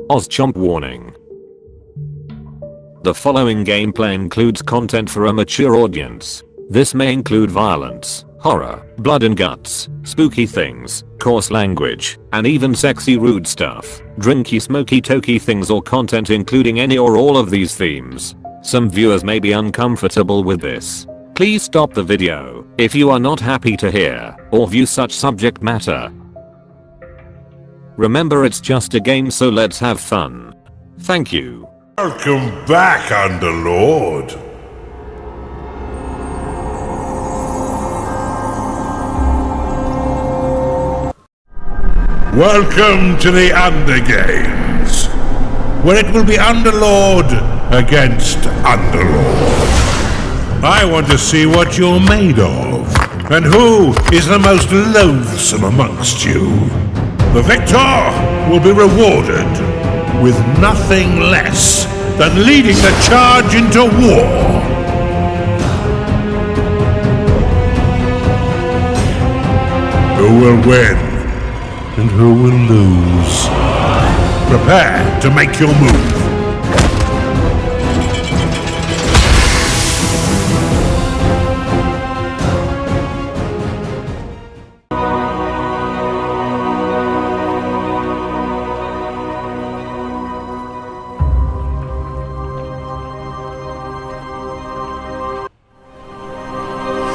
OzChomp Warning. The following gameplay includes content for a mature audience. This may include violence, horror, blood and guts, spooky things, coarse language, and even sexy rude stuff, drinky smoky tokey things or content including any or all of these themes. Some viewers may be uncomfortable with this. Please stop the video if you are not happy to hear or view such subject matter. Remember, it's just a game, so let's have fun. Thank you. Welcome back, Underlord. Welcome to the Undergames, where it will be Underlord against Underlord. I want to see what you're made of, and who is the most loathsome amongst you. The victor will be rewarded with nothing less than leading the charge into war. Who will win and who will lose? Prepare to make your move.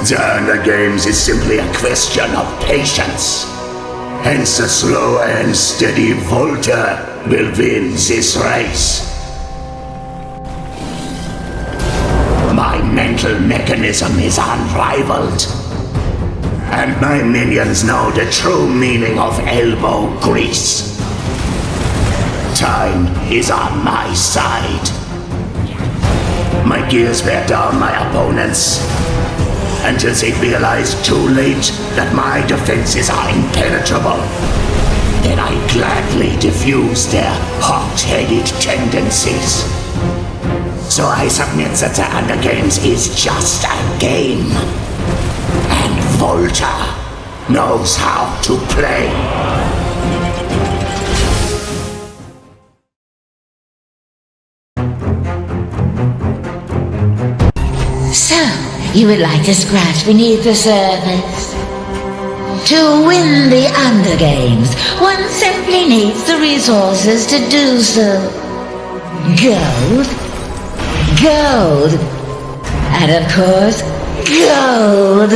The Undergames is simply a question of patience. Hence a slow and steady Volta will win this race. My mental mechanism is unrivaled. And my minions know the true meaning of elbow grease. Time is on my side. My gears wear down my opponents until they realize too late that my defenses are impenetrable. Then I gladly diffuse their hot-headed tendencies. So I submit that the Undergames is just a game. And Volta knows how to play. So, you would like to scratch beneath the surface? To win the Undergames, one simply needs the resources to do so. Gold, gold, and of course, gold.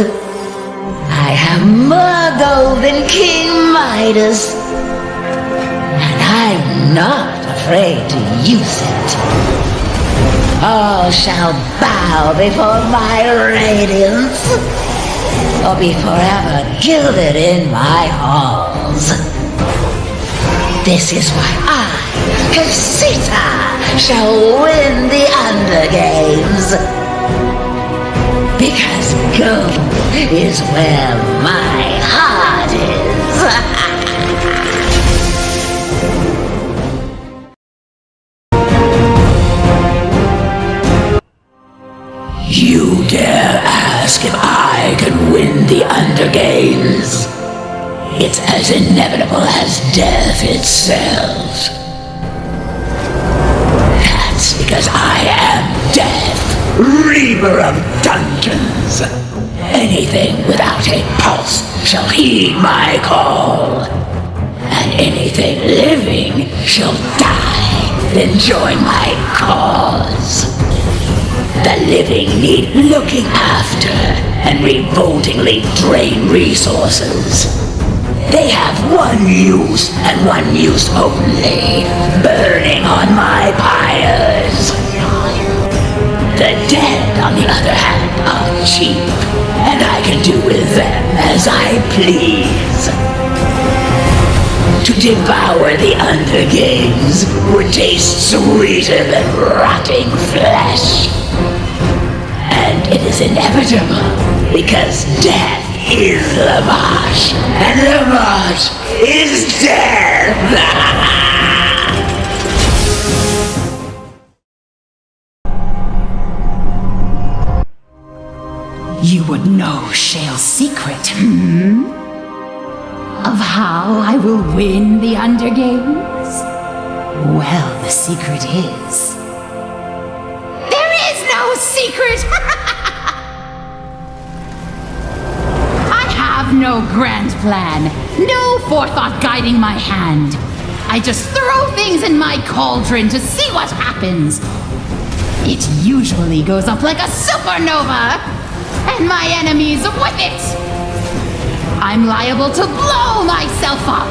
I have more gold than King Midas, and I'm not afraid to use it. All shall bow before my radiance, or be forever gilded in my halls. This is why I, Casita, shall win the Undergames. Because gold is where my heart is. You dare ask if I can win the Undergames? It's as inevitable as death itself. That's because I am Death, Reaper of Dungeons. Anything without a pulse shall heed my call. And anything living shall die, then join my cause. The living need looking after and revoltingly drain resources. They have one use and one use only, burning on my pyres. The dead, on the other hand, are cheap, and I can do with them as I please. To devour the Undergames would taste sweeter than rotting flesh. And it is inevitable, because death is Lavash, and Lavash is death! You would know Shale's secret, of how I will win the Undergames? Well, the secret is... there is no secret! I have no grand plan, no forethought guiding my hand. I just throw things in my cauldron to see what happens. It usually goes up like a supernova, and my enemies with it. I'm liable to blow myself up,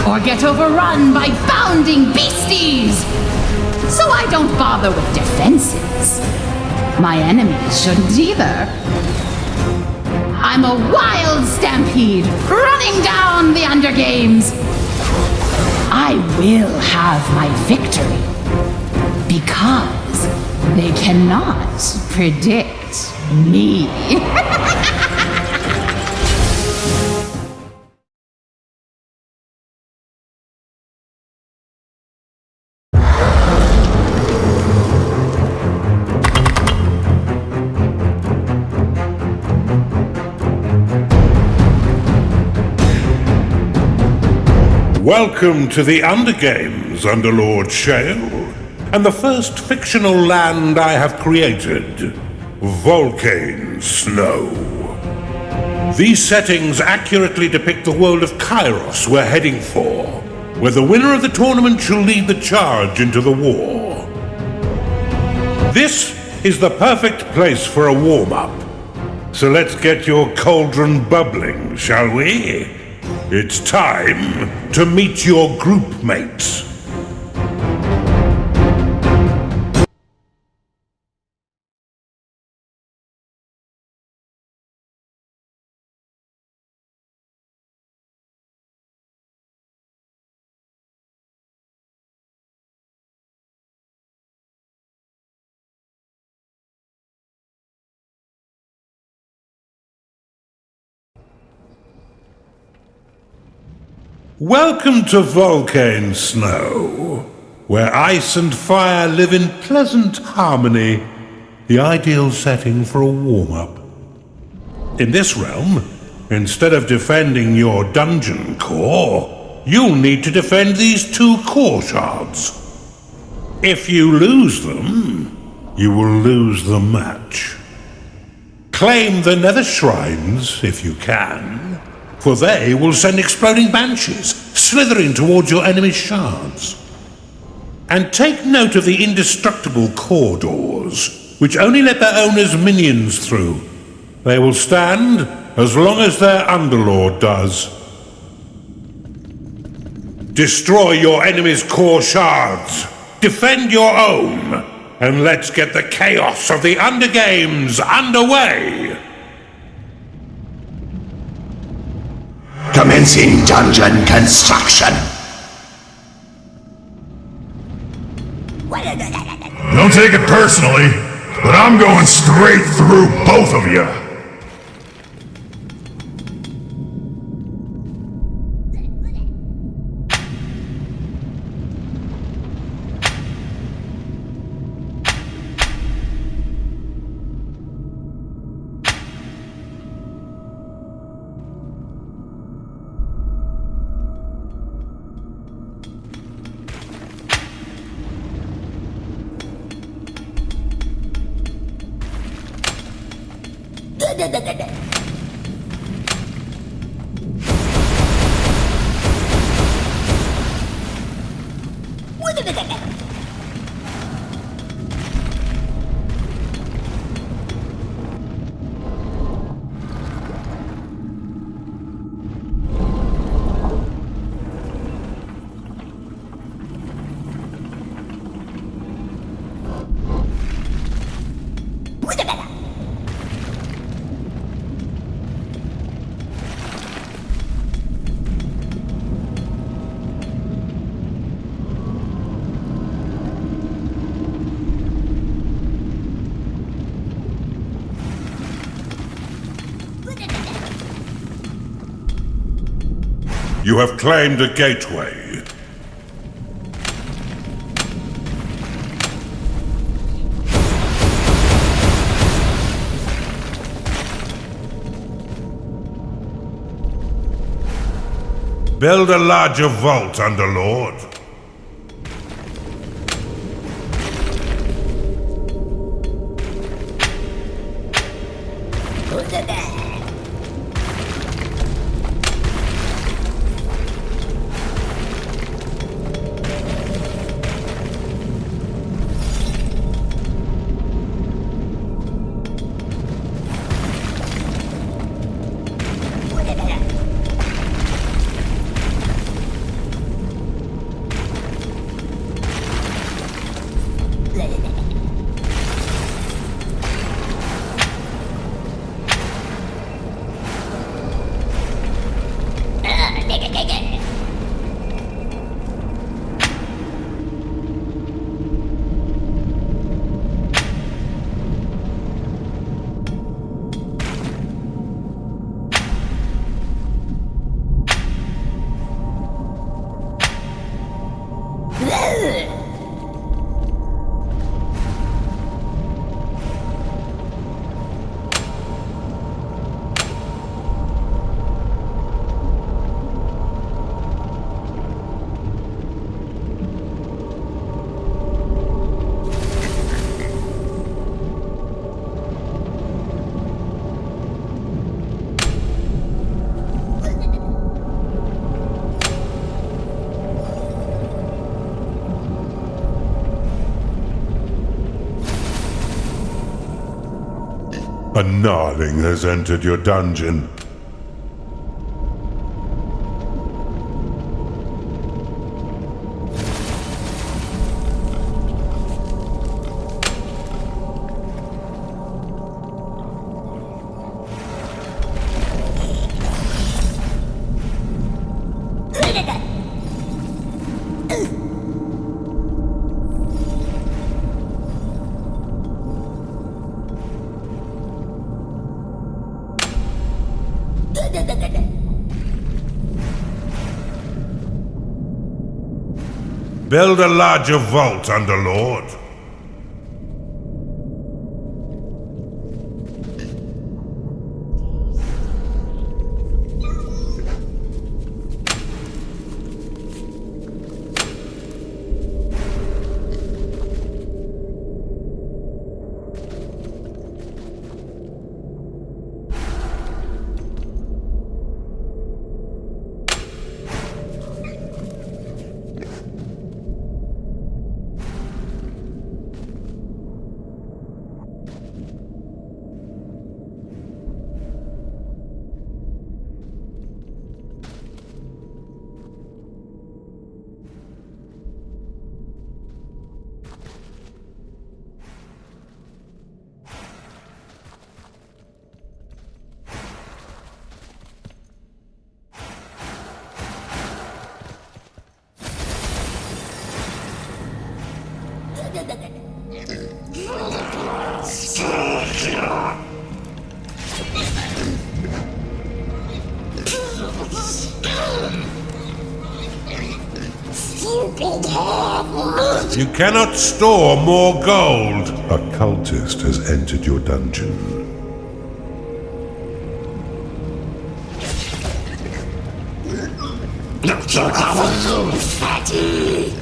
or get overrun by bounding beasties. So I don't bother with defenses. My enemies shouldn't either. I'm a wild stampede running down the Undergames. I will have my victory, because they cannot predict me. Welcome to the Undergames, Underlord Shale, and the first fictional land I have created, Volcansnow. These settings accurately depict the world of Kairos we're heading for, where the winner of the tournament shall lead the charge into the war. This is the perfect place for a warm-up, so let's get your cauldron bubbling, shall we? It's time to meet your group mates. Welcome to Volcansnow, where ice and fire live in pleasant harmony, the ideal setting for a warm-up. In this realm, instead of defending your dungeon core, you'll need to defend these 2 core shards. If you lose them, you will lose the match. Claim the nether shrines, if you can, for they will send exploding banshees, slithering towards your enemy's shards. And take note of the indestructible core doors, which only let their owners' minions through. They will stand as long as their Underlord does. Destroy your enemy's core shards, defend your own, and let's get the chaos of the Undergames underway! Commencing dungeon construction. Don't take it personally, but I'm going straight through both of you. You have claimed a gateway. Build a larger vault, Underlord. A gnarling has entered your dungeon. Build a larger vault, Underlord. You cannot store more gold. A cultist has entered your dungeon. Look to cover you, fatty!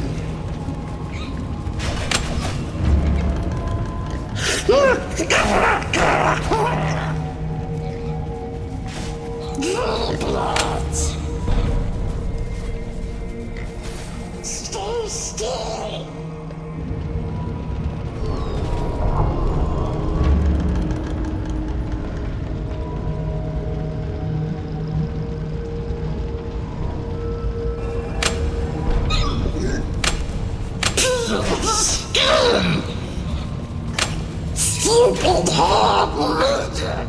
Blood. Stay still. Stupid hard murder.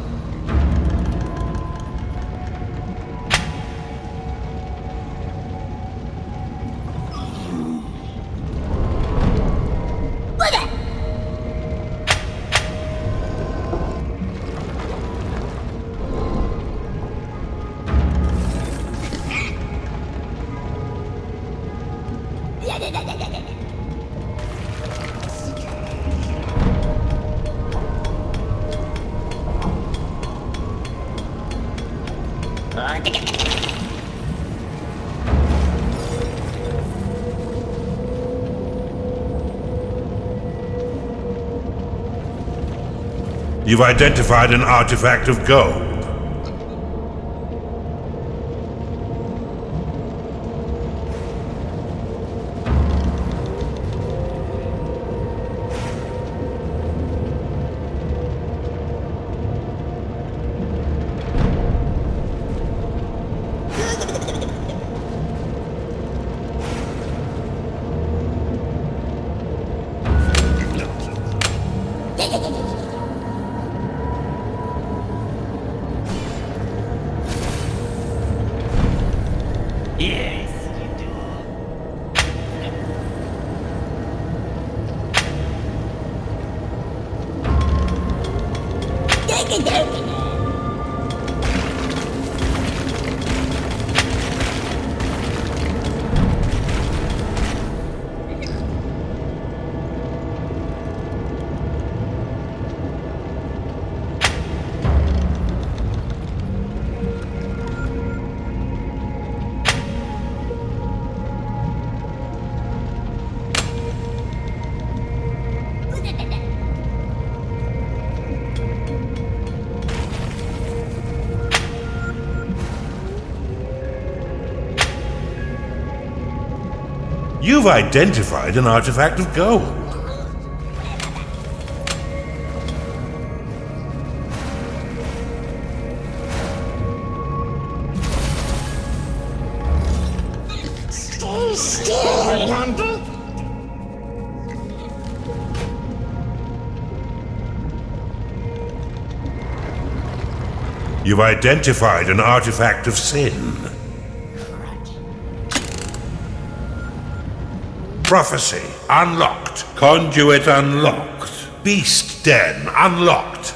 You've identified an artifact of gold. You've identified an artifact of gold. Stay still, Wanda. You've identified an artifact of sin. Prophecy unlocked. Conduit unlocked. Beast Den unlocked.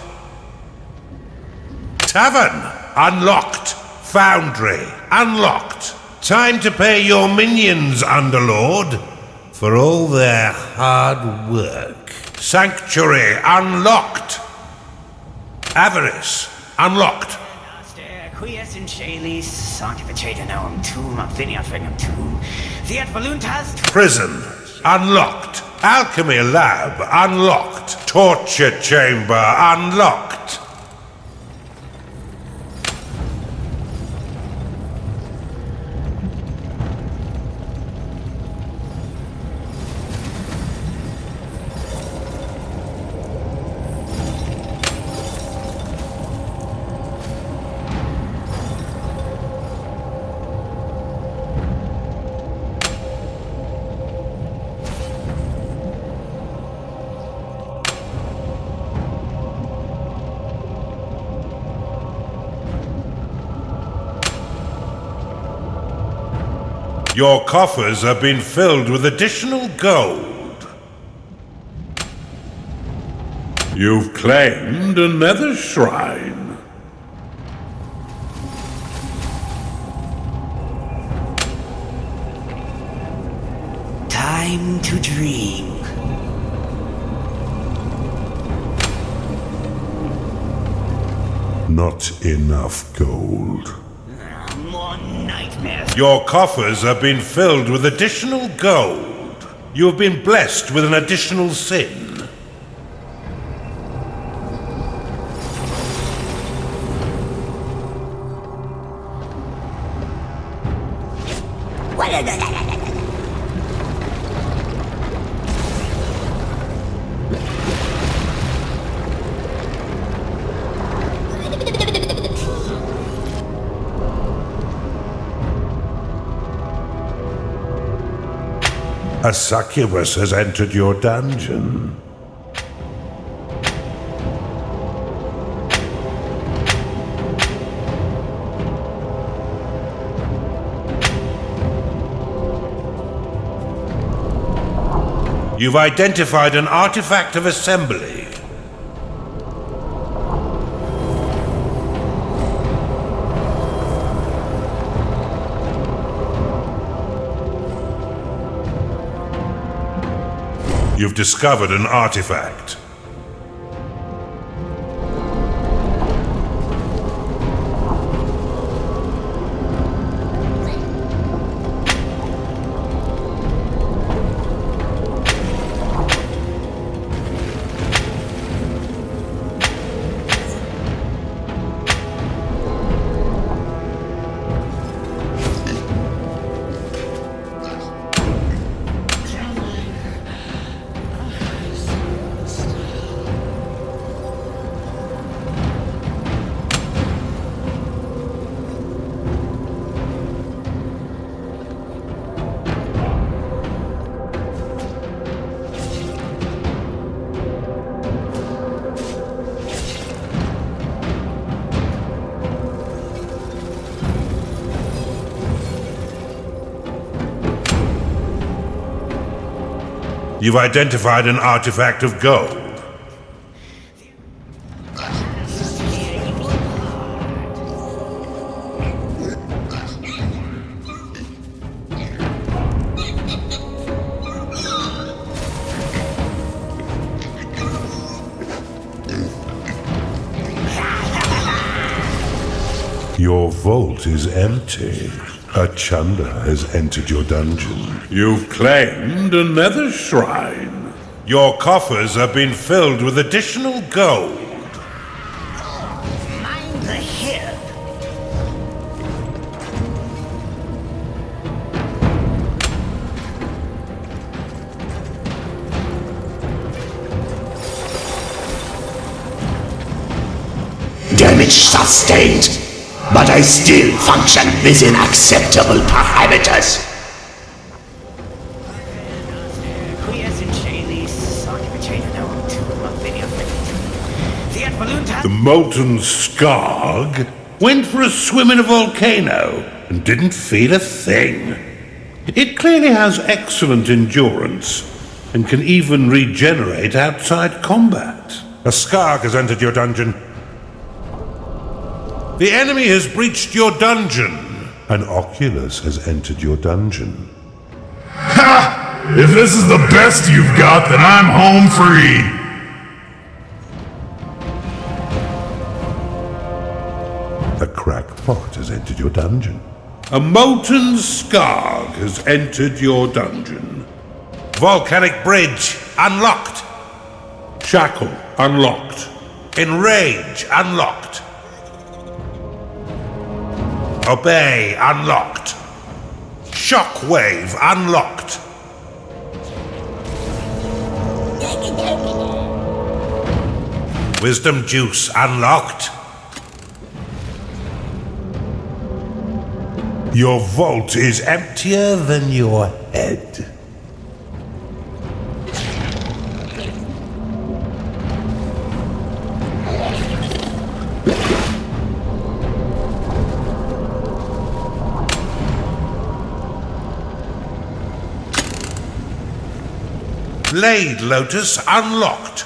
Tavern unlocked. Foundry unlocked. Time to pay your minions, Underlord, for all their hard work. Sanctuary unlocked. Avarice unlocked. Quies in Shale, Sanctificator Noam Tomb, Obvinia Fingam Tomb, Fiat Voluntas. Prison unlocked. Alchemy Lab unlocked. Torture Chamber unlocked. Your coffers have been filled with additional gold. You've claimed a nether shrine. Time to dream. Not enough gold. More nightmares. Your coffers have been filled with additional gold. You have been blessed with an additional sin. A succubus has entered your dungeon. You've identified an artifact of assembly. You've discovered an artifact. You've identified an artifact of gold. Your vault is empty. A Chunder has entered your dungeon. You've claimed a nether shrine. Your coffers have been filled with additional gold. Mind the hill. Damage sustained, but I still function within acceptable parameters. Quiescent Shale, sort of a chain of no two Muffinia thing. The balloon The molten Skarg went for a swim in a volcano and didn't feel a thing. It clearly has excellent endurance and can even regenerate outside combat. A Skarg has entered your dungeon. The enemy has breached your dungeon. An Oculus has entered your dungeon. Ha! If this is the best you've got, then I'm home free! A crackpot has entered your dungeon. A molten Skarg has entered your dungeon. Volcanic bridge unlocked. Shackle unlocked. Enrage unlocked. Obey unlocked. Shockwave unlocked. Wisdom juice unlocked. Your vault is emptier than your head. Blade Lotus unlocked.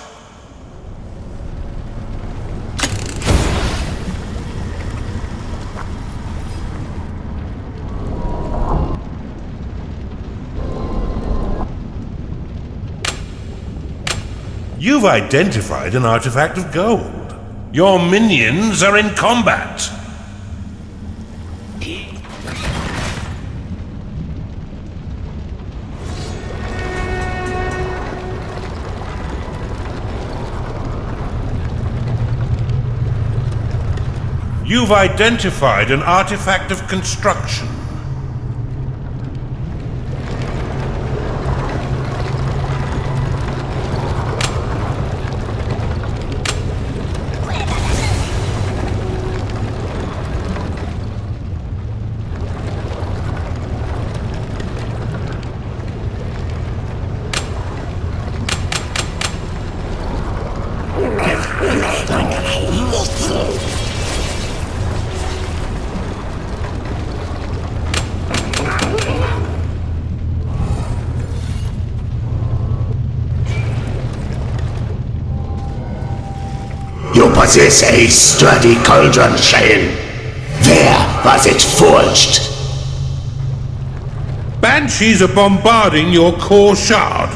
You've identified an artifact of gold. Your minions are in combat. You've identified an artifact of construction. You possess a sturdy cauldron, Shale. Where was it forged? Banshees are bombarding your core shard.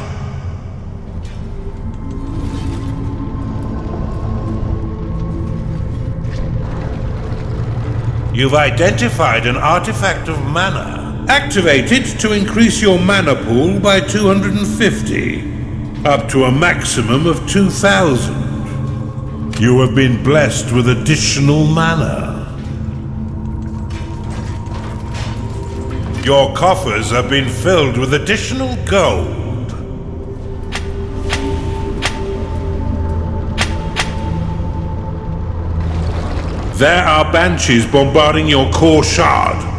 You've identified an artifact of mana. Activate it to increase your mana pool by 250, up to a maximum of 2,000. You have been blessed with additional mana. Your coffers have been filled with additional gold. There are banshees bombarding your core shard.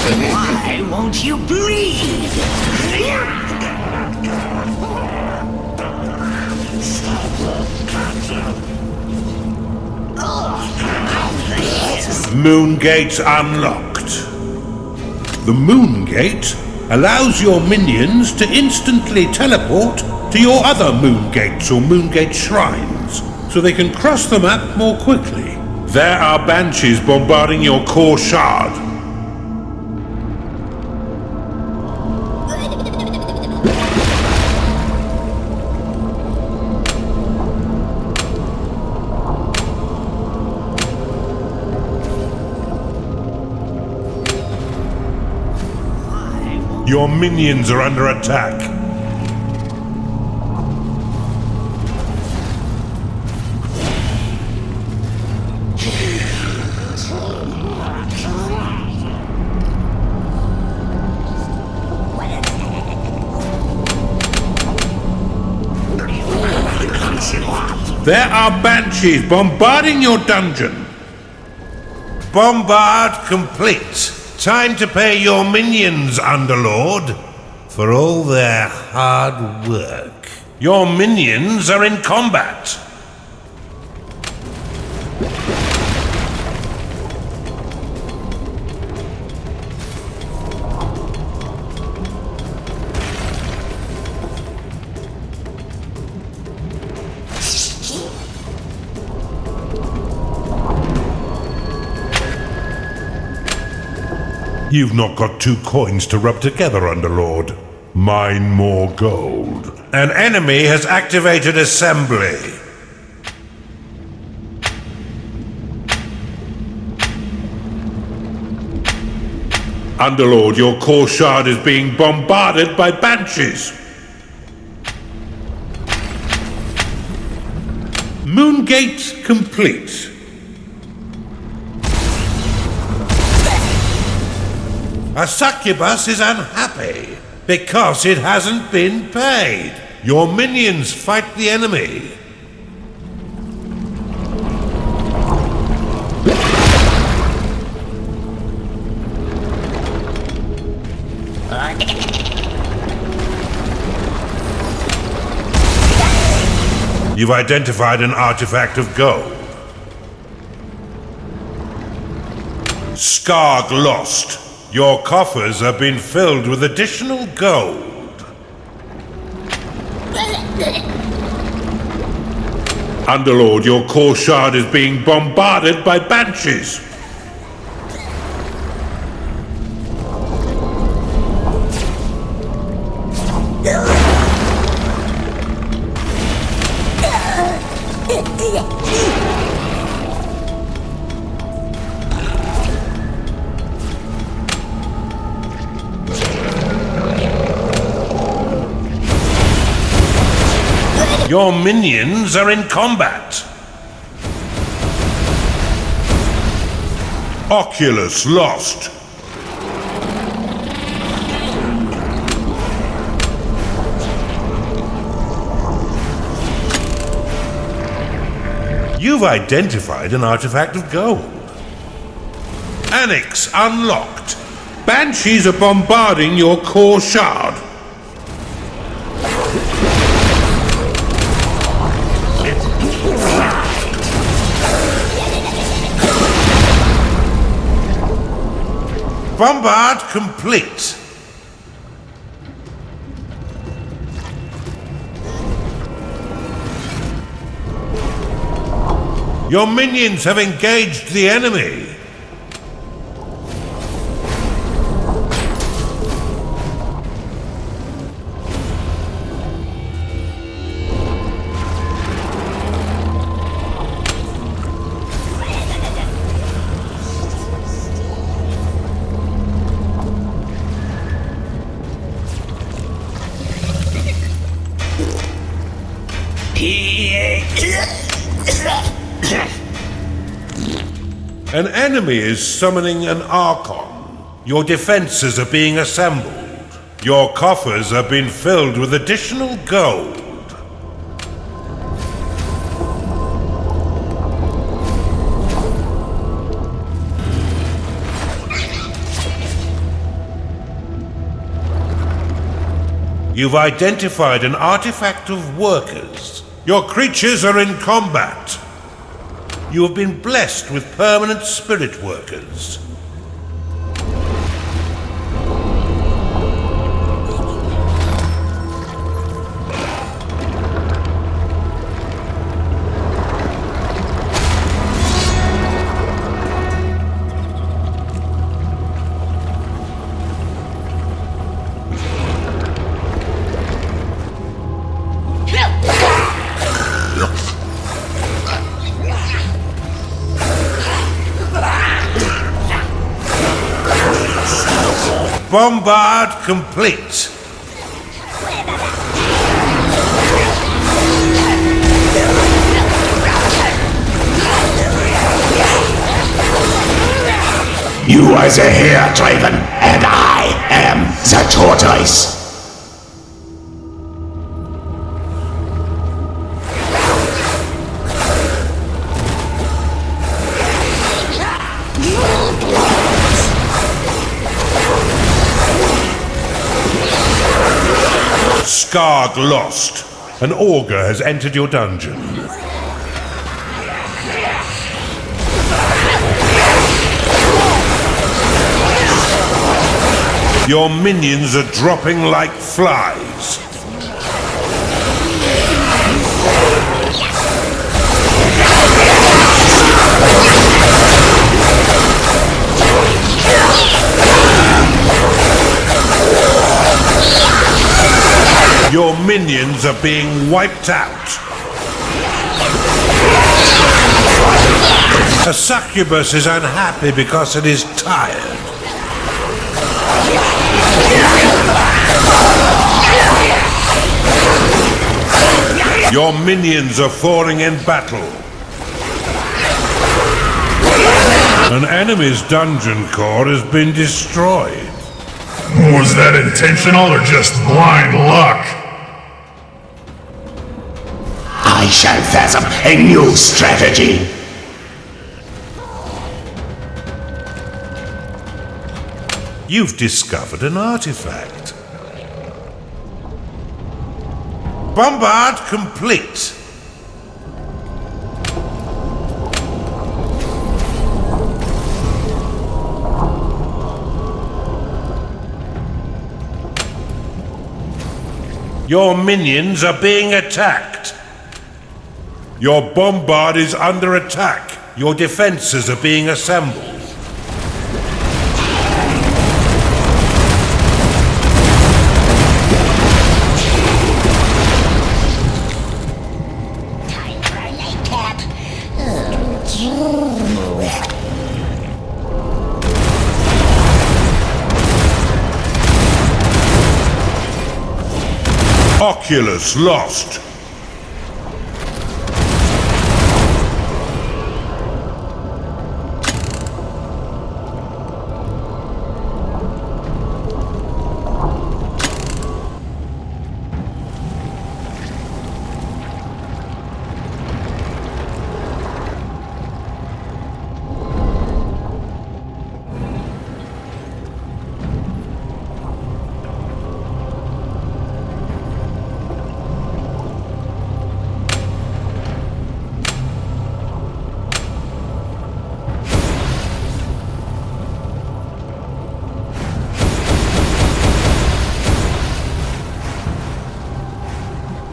Why won't you bleed? Moon Gate unlocked. The Moon Gate allows your minions to instantly teleport to your other Moon Gates or Moon Gate shrines, so they can cross the map more quickly. There are banshees bombarding your core shard. Your minions are under attack. There are banshees bombarding your dungeon. Bombard complete. Time to pay your minions, Underlord, for all their hard work. Your minions are in combat. You've not got 2 coins to rub together, Underlord. Mine more gold. An enemy has activated assembly. Underlord, your core shard is being bombarded by banshees. Moongate complete. A succubus is unhappy because it hasn't been paid. Your minions fight the enemy. You've identified an artifact of gold. Skarg lost. Your coffers have been filled with additional gold. Underlord, your core shard is being bombarded by banshees. Your minions are in combat. Oculus lost. You've identified an artifact of gold. Annex unlocked. Banshees are bombarding your core shard. Bombard complete. Your minions have engaged the enemy. An enemy is summoning an Archon. Your defenses are being assembled. Your coffers have been filled with additional gold. You've identified an artifact of workers. Your creatures are in combat. You have been blessed with permanent spirit workers. Bombard complete. You are the hare, Draven, and I am the tortoise. Skarg lost. An augur has entered your dungeon. Your minions are dropping like flies. Your minions are being wiped out. A succubus is unhappy because it is tired. Your minions are falling in battle. An enemy's dungeon core has been destroyed. Was that intentional or just blind luck? I shall fathom a new strategy. You've discovered an artifact. Bombard complete. Your minions are being attacked. Your bombard is under attack. Your defenses are being assembled. Oculus lost.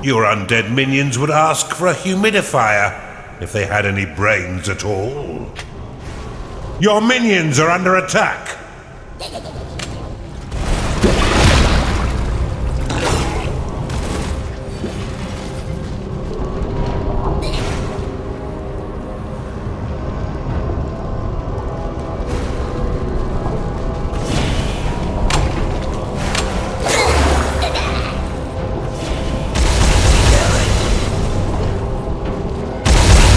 Your undead minions would ask for a humidifier if they had any brains at all. Your minions are under attack.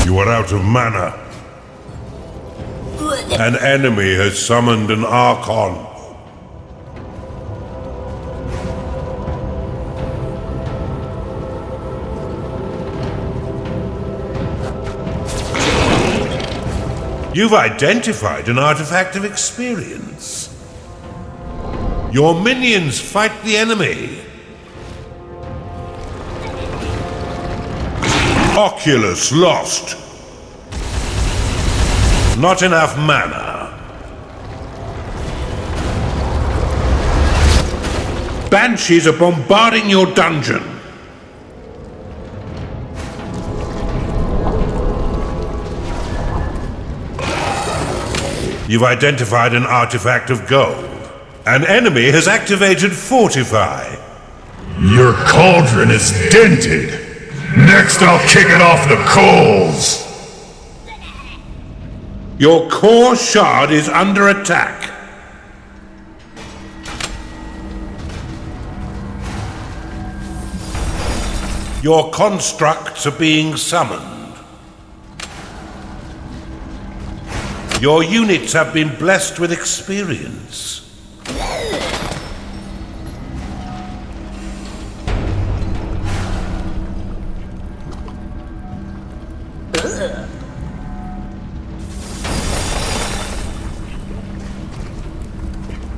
You are out of mana. An enemy has summoned an Archon. You've identified an artifact of experience. Your minions fight the enemy. Oculus lost. Not enough mana. Banshees are bombarding your dungeon. You've identified an artifact of gold. An enemy has activated Fortify. Your cauldron is dented. Next, I'll kick it off the coals. Your core shard is under attack. Your constructs are being summoned. Your units have been blessed with experience.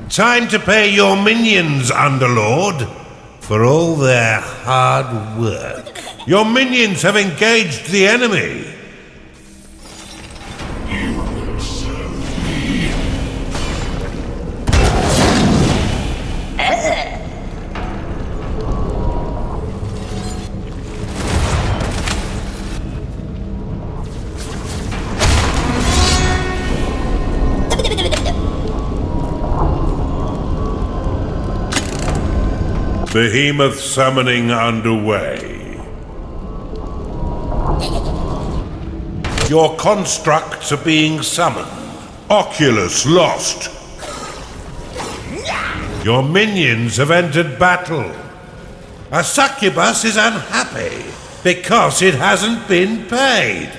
Time to pay your minions, Underlord, for all their hard work. Your minions have engaged the enemy. Behemoth summoning underway. Your constructs are being summoned. Oculus lost. Your minions have entered battle. A succubus is unhappy because it hasn't been paid.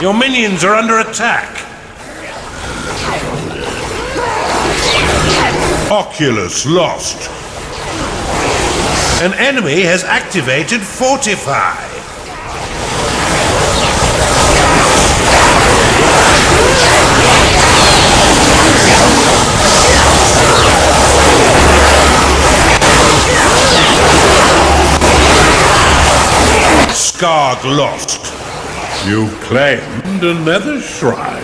Your minions are under attack. Oculus lost. An enemy has activated Fortify. Skarg lost. You've claimed another shrine.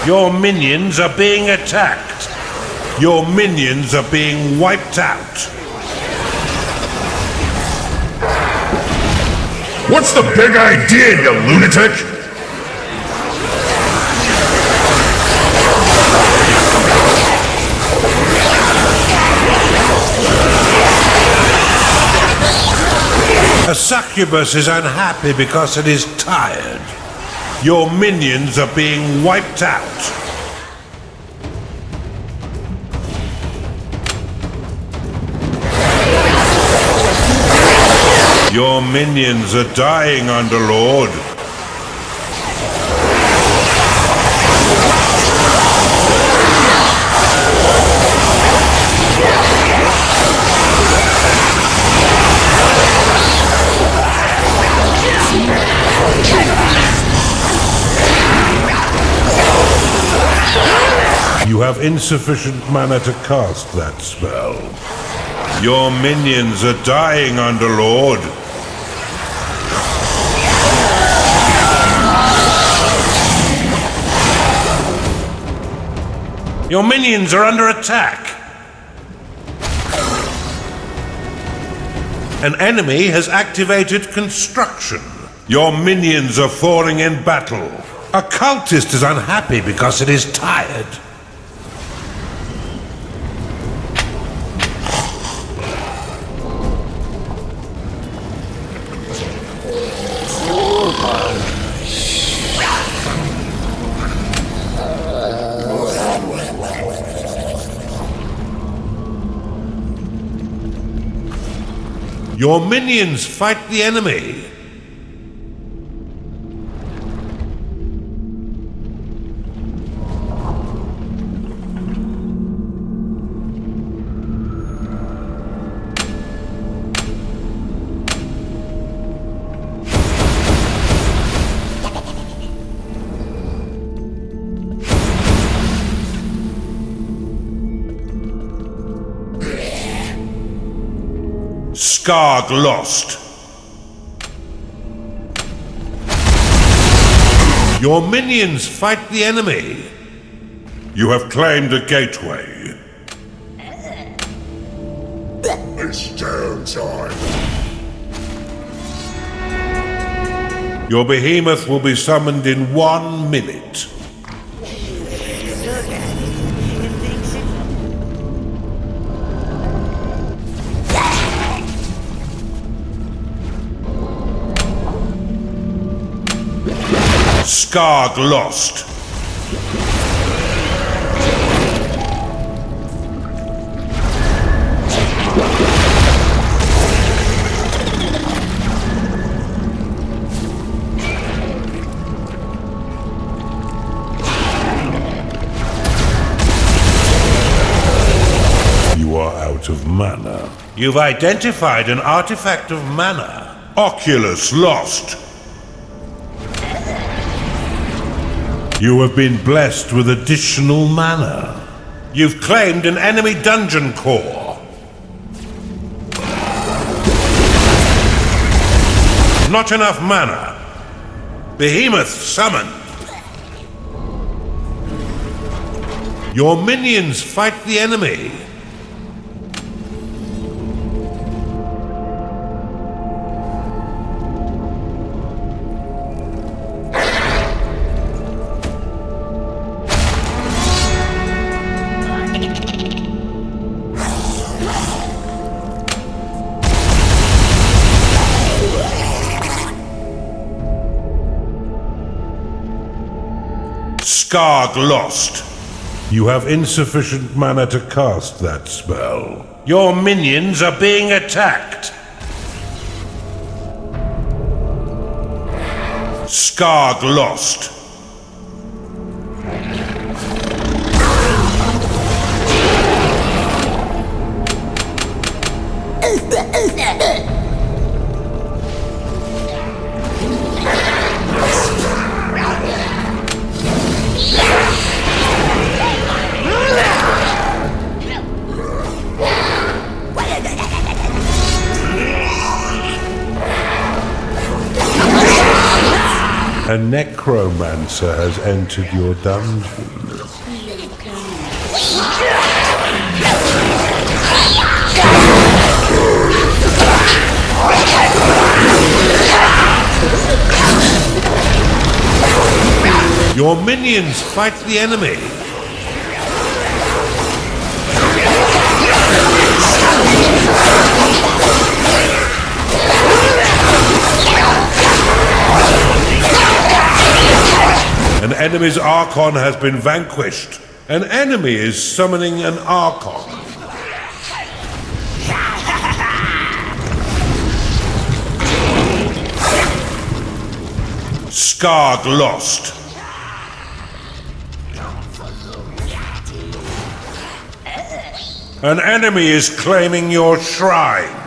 Your minions are being attacked. Your minions are being wiped out. What's the big idea, you lunatic? A succubus is unhappy because it is tired. Your minions are being wiped out. Your minions are dying, Underlord. You have insufficient mana to cast that spell. Your minions are dying, Underlord. Your minions are under attack. An enemy has activated construction. Your minions are falling in battle. A cultist is unhappy because it is tired. Your minions fight the enemy. Skarg lost. Your minions fight the enemy. You have claimed a gateway. It's damn time. Your behemoth will be summoned in 1 minute. Skarg lost. You are out of mana. You've identified an artifact of mana. Oculus lost. You have been blessed with additional mana. You've claimed an enemy dungeon core. Not enough mana. Behemoth summoned. Your minions fight the enemy. Skarg lost. You have insufficient mana to cast that spell. Your minions are being attacked. Skarg lost. A necromancer has entered your dungeon. Your minions fight the enemy. An enemy's Archon has been vanquished. An enemy is summoning an Archon. Skarg lost. An enemy is claiming your shrine.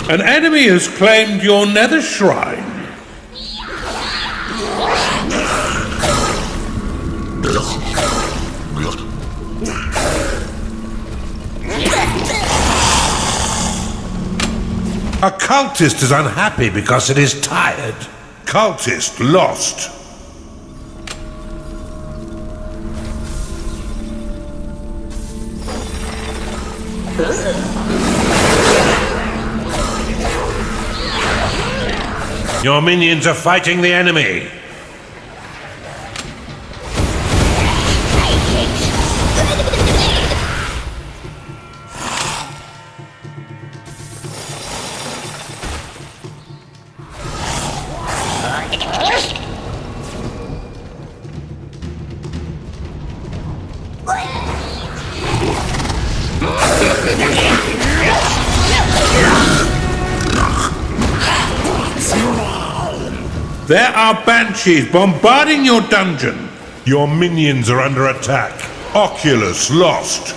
An enemy has claimed your nether shrine. A cultist is unhappy because it is tired. Cultist lost. Your minions are fighting the enemy. There are banshees bombarding your dungeon. Your minions are under attack. Oculus lost.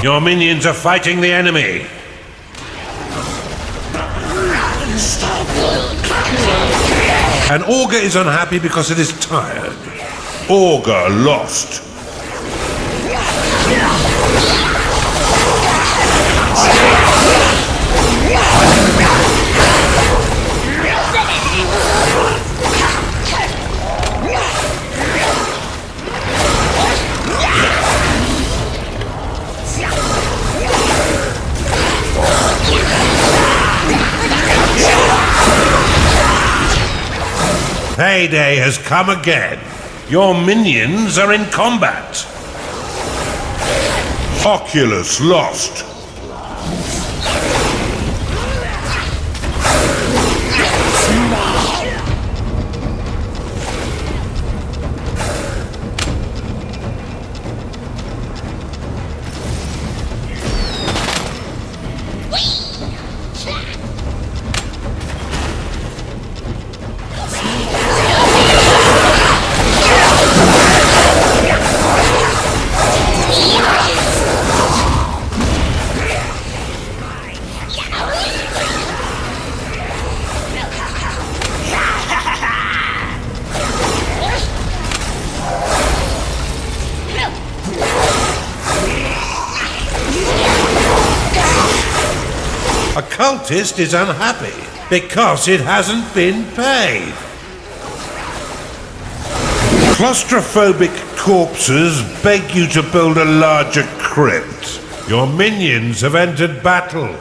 Your minions are fighting the enemy. An augur is unhappy because it is tired. Augur lost. Payday has come again. Your minions are in combat. Oculus lost. A cultist is unhappy because it hasn't been paid. Claustrophobic corpses beg you to build a larger crypt. Your minions have entered battle.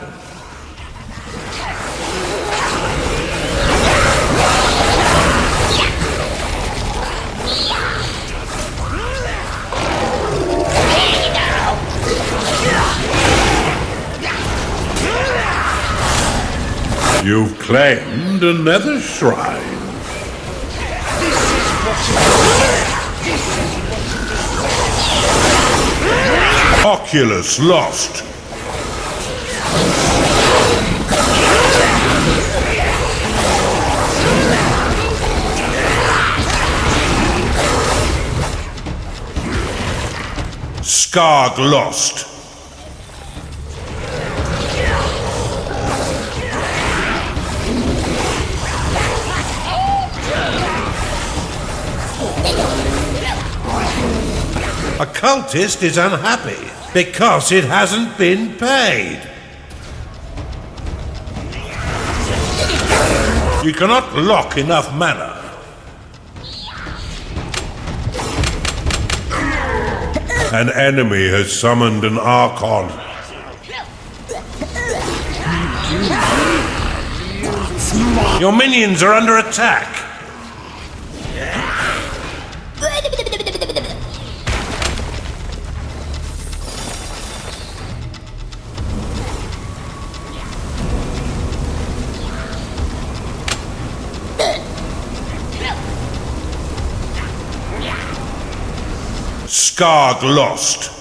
You've claimed a nether shrine. Oculus lost. Skarg lost. A cultist is unhappy because it hasn't been paid. You cannot lock enough mana. An enemy has summoned an Archon. Your minions are under attack. Skarg lost.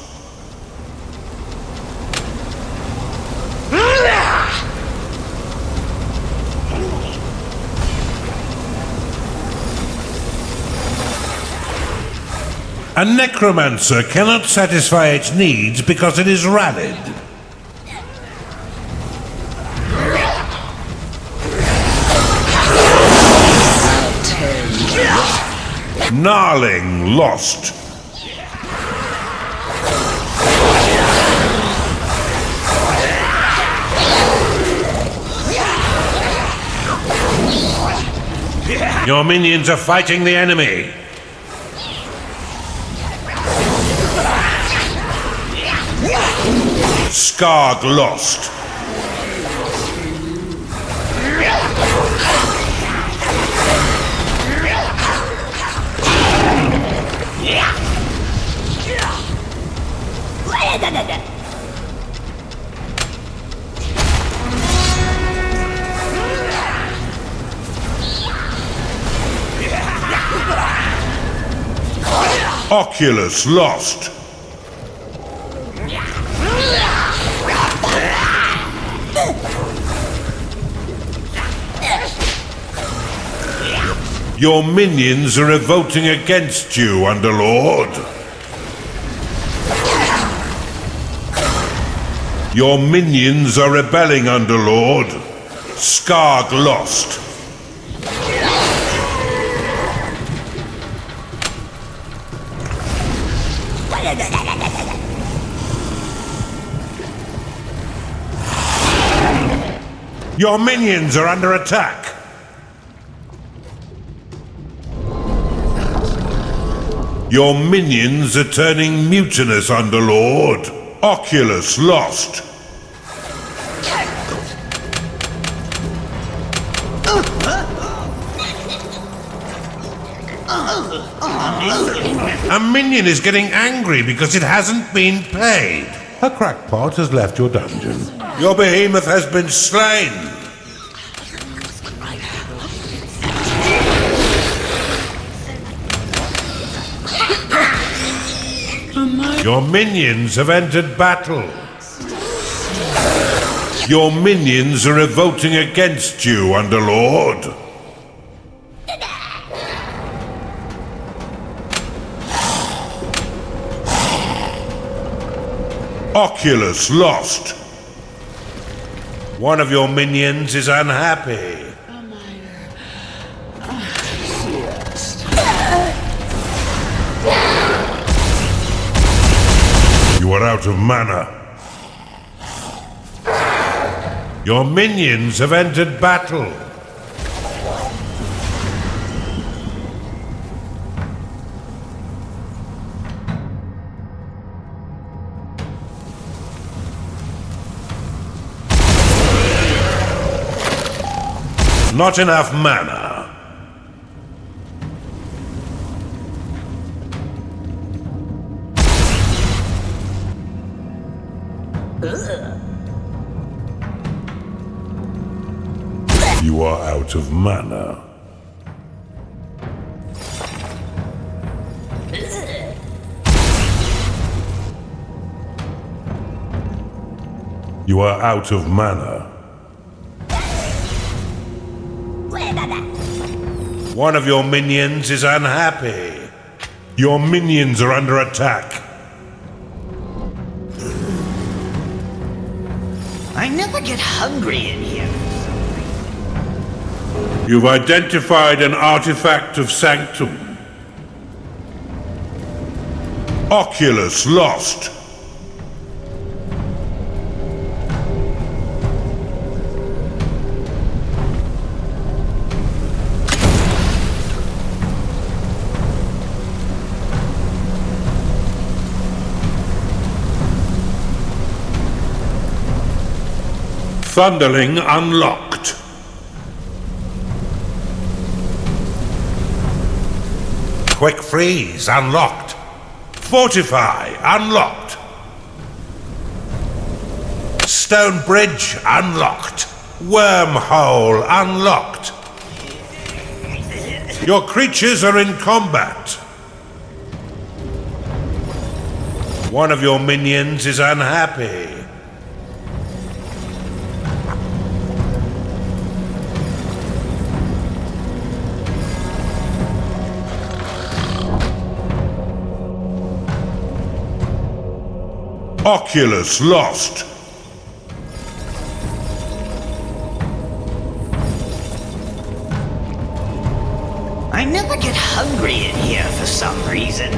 A necromancer cannot satisfy its needs because it is rallied. Gnarling lost. Your minions are fighting the enemy. Skarg lost. Oculus lost. Your minions are revolting against you, Underlord. Your minions are rebelling, Underlord. Skarg lost. Your minions are under attack. Your minions are turning mutinous, Underlord. Oculus lost. A minion is getting angry because it hasn't been paid. A crackpot has left your dungeon. Your behemoth has been slain. Your minions have entered battle. Your minions are revolting against you, Underlord. Oculus lost. One of your minions is unhappy. You are out of mana. Your minions have entered battle. Not enough mana. You are out of mana. You are out of mana. One of your minions is unhappy. Your minions are under attack. I never get hungry in here. You've identified an artifact of sanctum. Oculus lost. Thunderling unlocked. Quick freeze unlocked. Fortify unlocked. Stone bridge unlocked. Wormhole unlocked. Your creatures are in combat. One of your minions is unhappy. Oculus lost. I never get hungry in here for some reason.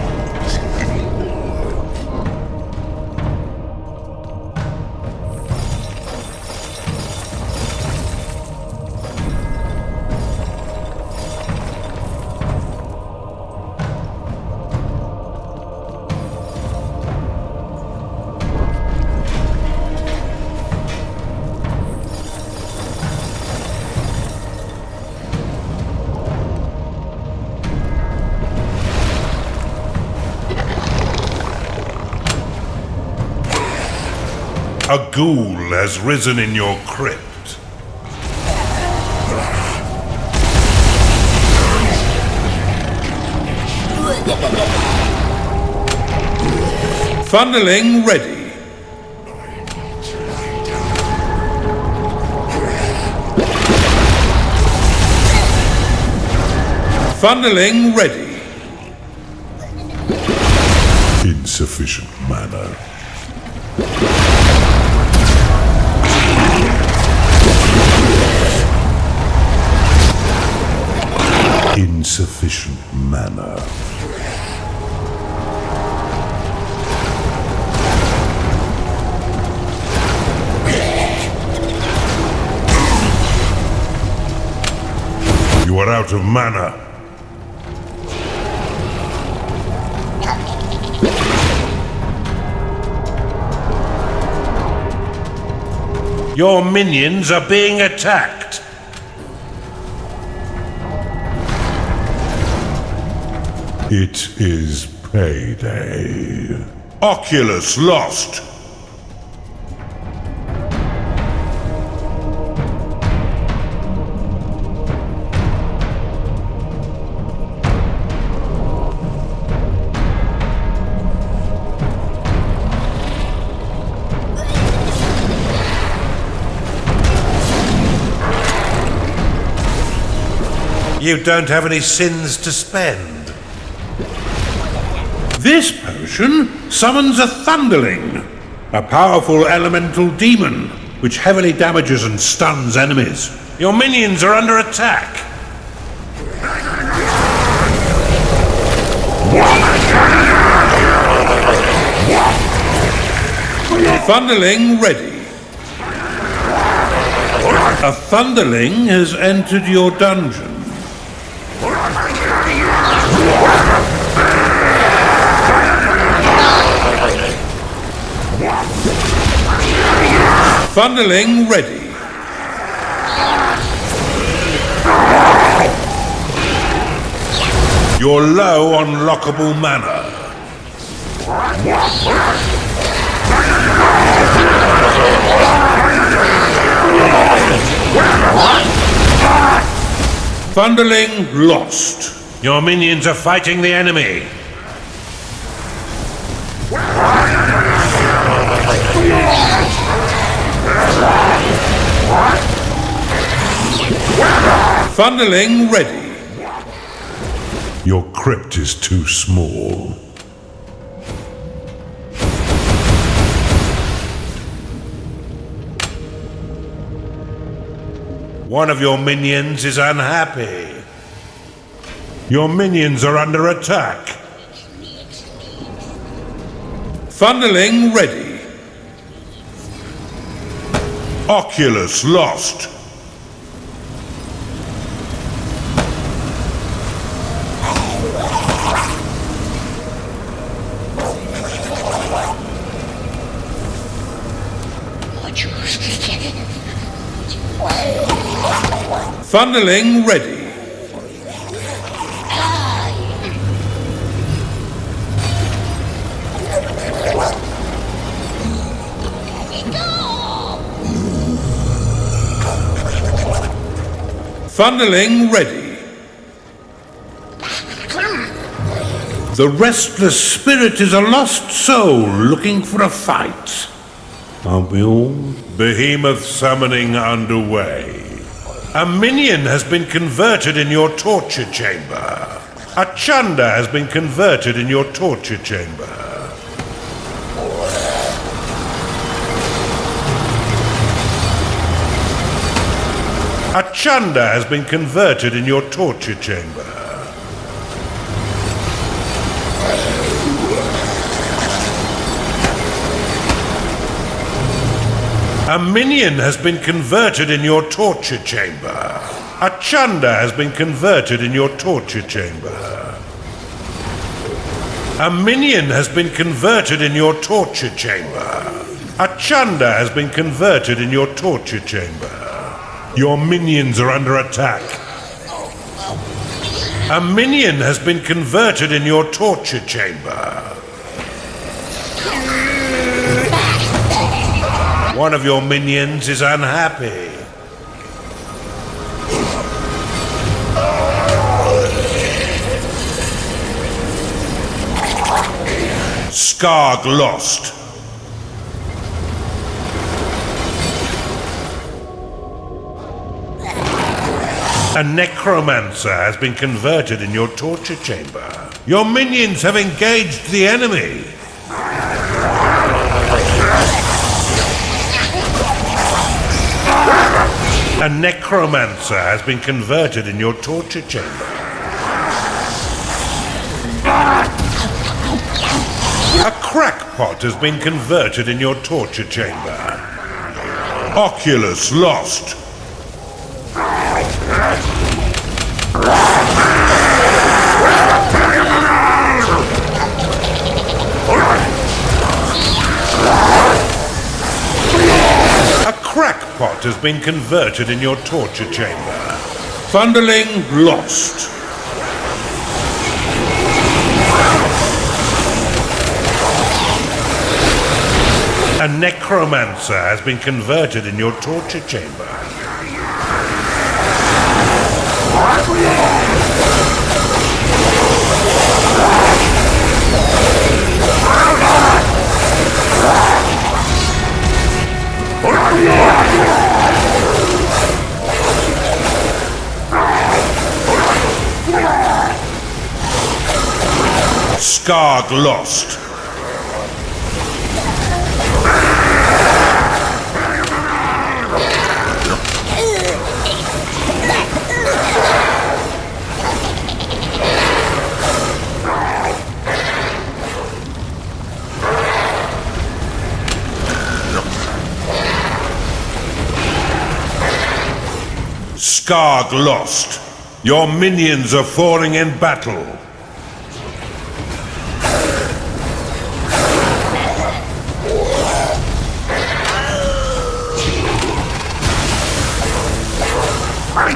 A ghoul has risen in your crypt. Thunderling ready. Thunderling ready. Insufficient mana. insufficient mana. You are out of mana. Your minions are being attacked. It is payday. Oculus lost. You don't have any sins to spend. This potion summons a Thunderling, a powerful elemental demon, which heavily damages and stuns enemies. Your minions are under attack. Thunderling ready. A Thunderling has entered your dungeon. Thunderling ready. You're low on lockable mana. Thunderling lost. Your minions are fighting the enemy. Thunderling ready. Your crypt is too small. One of your minions is unhappy. Your minions are under attack. Thunderling ready. Oculus lost. Thunderling ready. Thunderling ready. The restless spirit is a lost soul looking for a fight. Aren't we all? Behemoth summoning underway. A minion has been converted in your torture chamber. A Chunda has been converted in your torture chamber. A Chunda has been converted in your torture chamber. A minion has been converted in your torture chamber. A Chunda has been converted in your torture chamber. A minion has been converted in your torture chamber. A Chunda has been converted in your torture chamber. Your minions are under attack. A minion has been converted in your torture chamber. One of your minions is unhappy. Skarg lost. A necromancer has been converted in your torture chamber. Your minions have engaged the enemy. A necromancer has been converted in your torture chamber. A crackpot has been converted in your torture chamber. Oculus lost. A crackpot has been converted in your torture chamber. Thunderling lost. A necromancer has been converted in your torture chamber. Skarg lost. Skarg lost. Your minions are falling in battle.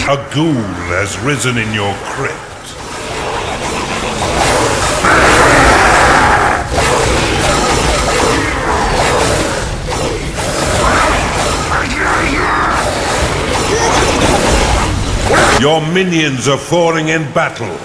A ghoul has risen in your crypt. Your minions are falling in battle.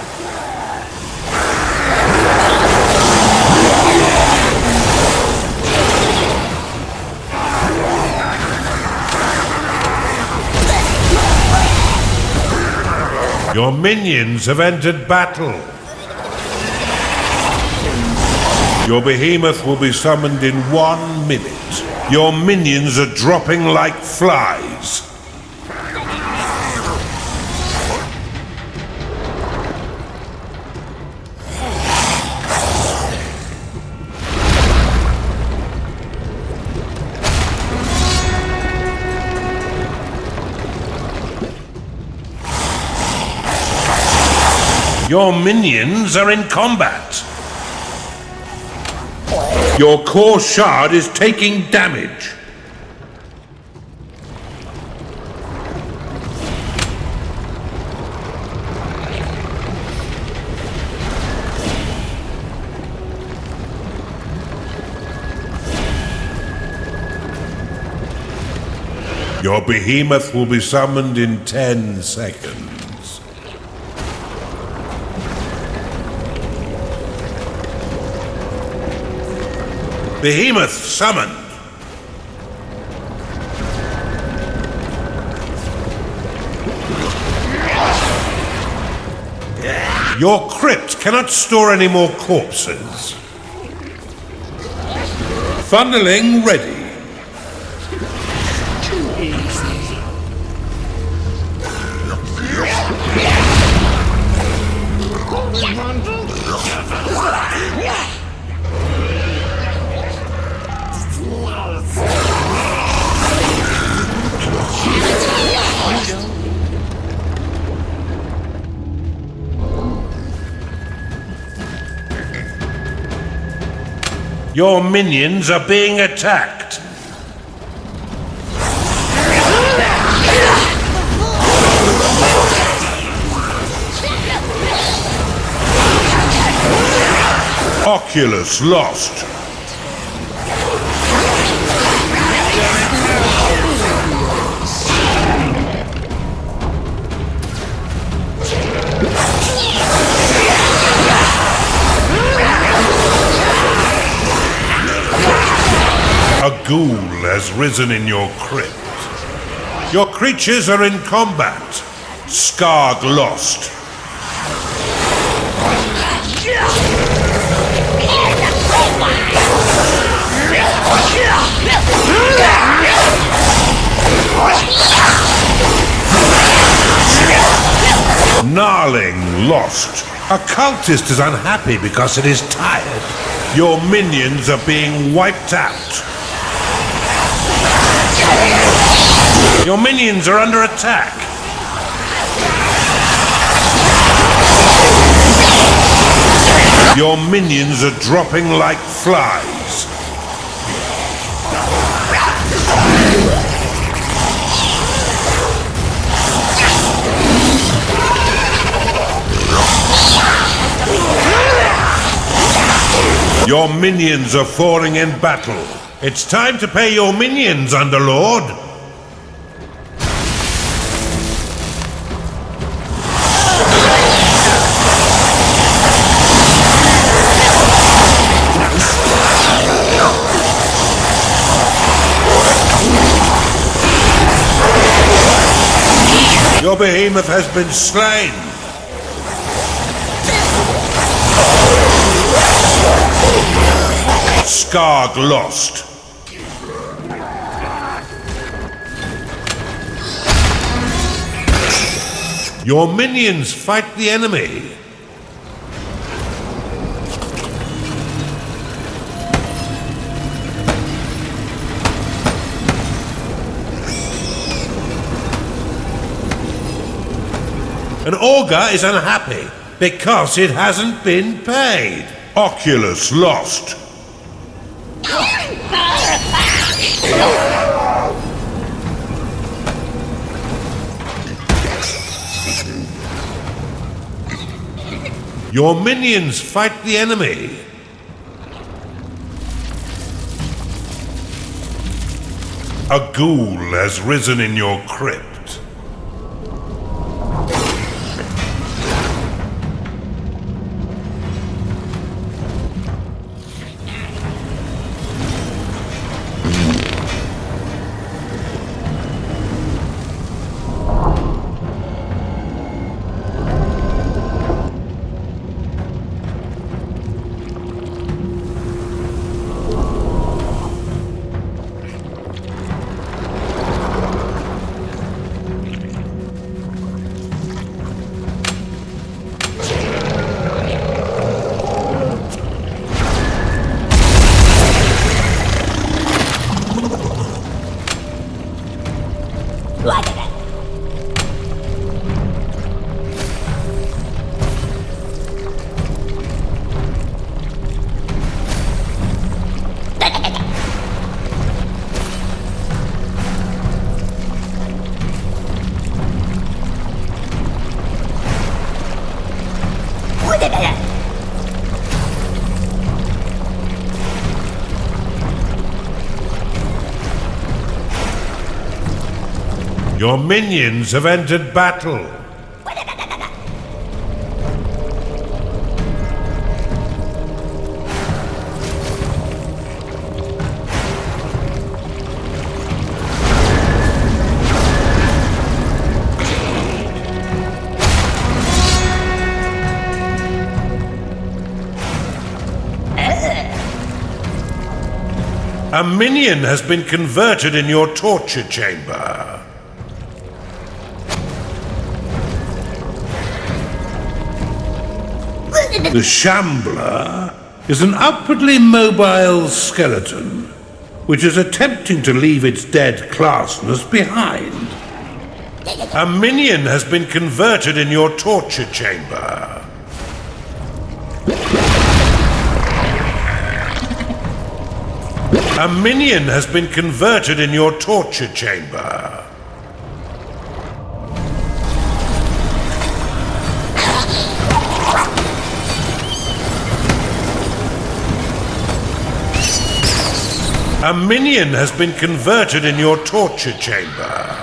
Your minions have entered battle. Your behemoth will be summoned in 1 minute. Your minions are dropping like flies. Your minions are in combat. Your core shard is taking damage. Your behemoth will be summoned in 10 seconds. Behemoth summoned. Your crypt cannot store any more corpses. Thunderling ready. Your minions are being attacked. Oculus lost. A ghoul has risen in your crypt. Your creatures are in combat. Skarg lost. Gnarling lost. A cultist is unhappy because it is tired. Your minions are being wiped out. Your minions are under attack. Your minions are dropping like flies. Your minions are falling in battle. It's time to pay your minions, Underlord. Your behemoth has been slain. Skarg lost. Your minions fight the enemy. An augur is unhappy because it hasn't been paid. Oculus lost. Your minions fight the enemy. A ghoul has risen in your crypt. Your minions have entered battle. A minion has been converted in your torture chamber. The Shambler is an upwardly mobile skeleton, which is attempting to leave its dead classness behind. A minion has been converted in your torture chamber. A minion has been converted in your torture chamber. A minion has been converted in your torture chamber.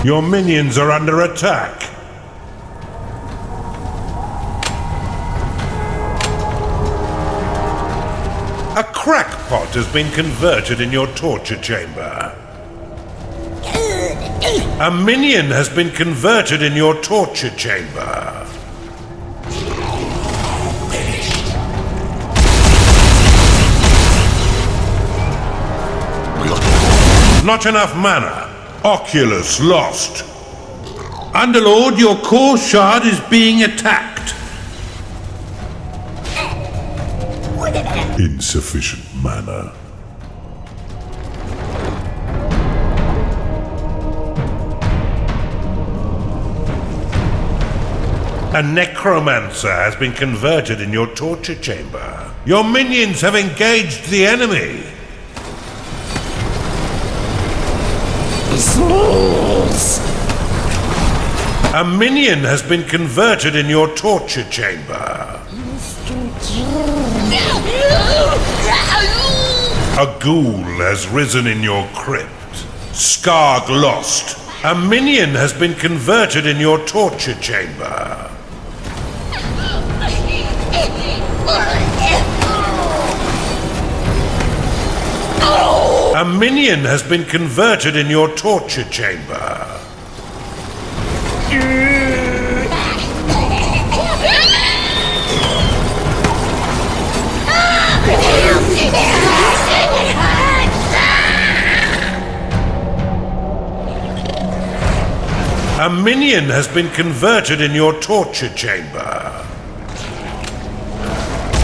Your minions are under attack. A crackpot has been converted in your torture chamber. A minion has been converted in your torture chamber. Not enough mana. Oculus lost. Underlord, your core shard is being attacked. Insufficient mana. A necromancer has been converted in your torture chamber. Your minions have engaged the enemy. A minion has been converted in your torture chamber. A ghoul has risen in your crypt. Skarg lost. A minion has been converted in your torture chamber. A minion has been converted in your torture chamber. A minion has been converted in your torture chamber.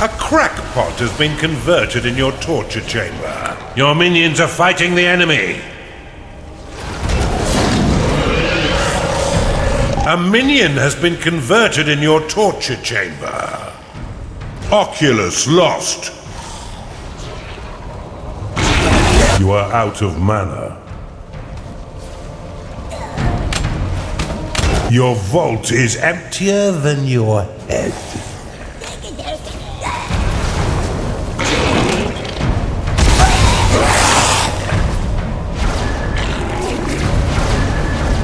A crackpot has been converted in your torture chamber. Your minions are fighting the enemy. A minion has been converted in your torture chamber. Oculus lost. You are out of mana. Your vault is emptier than your head.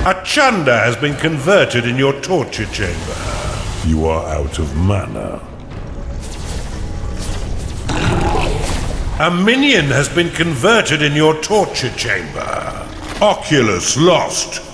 A Chanda has been converted in your torture chamber. You are out of mana. A minion has been converted in your torture chamber. Oculus lost.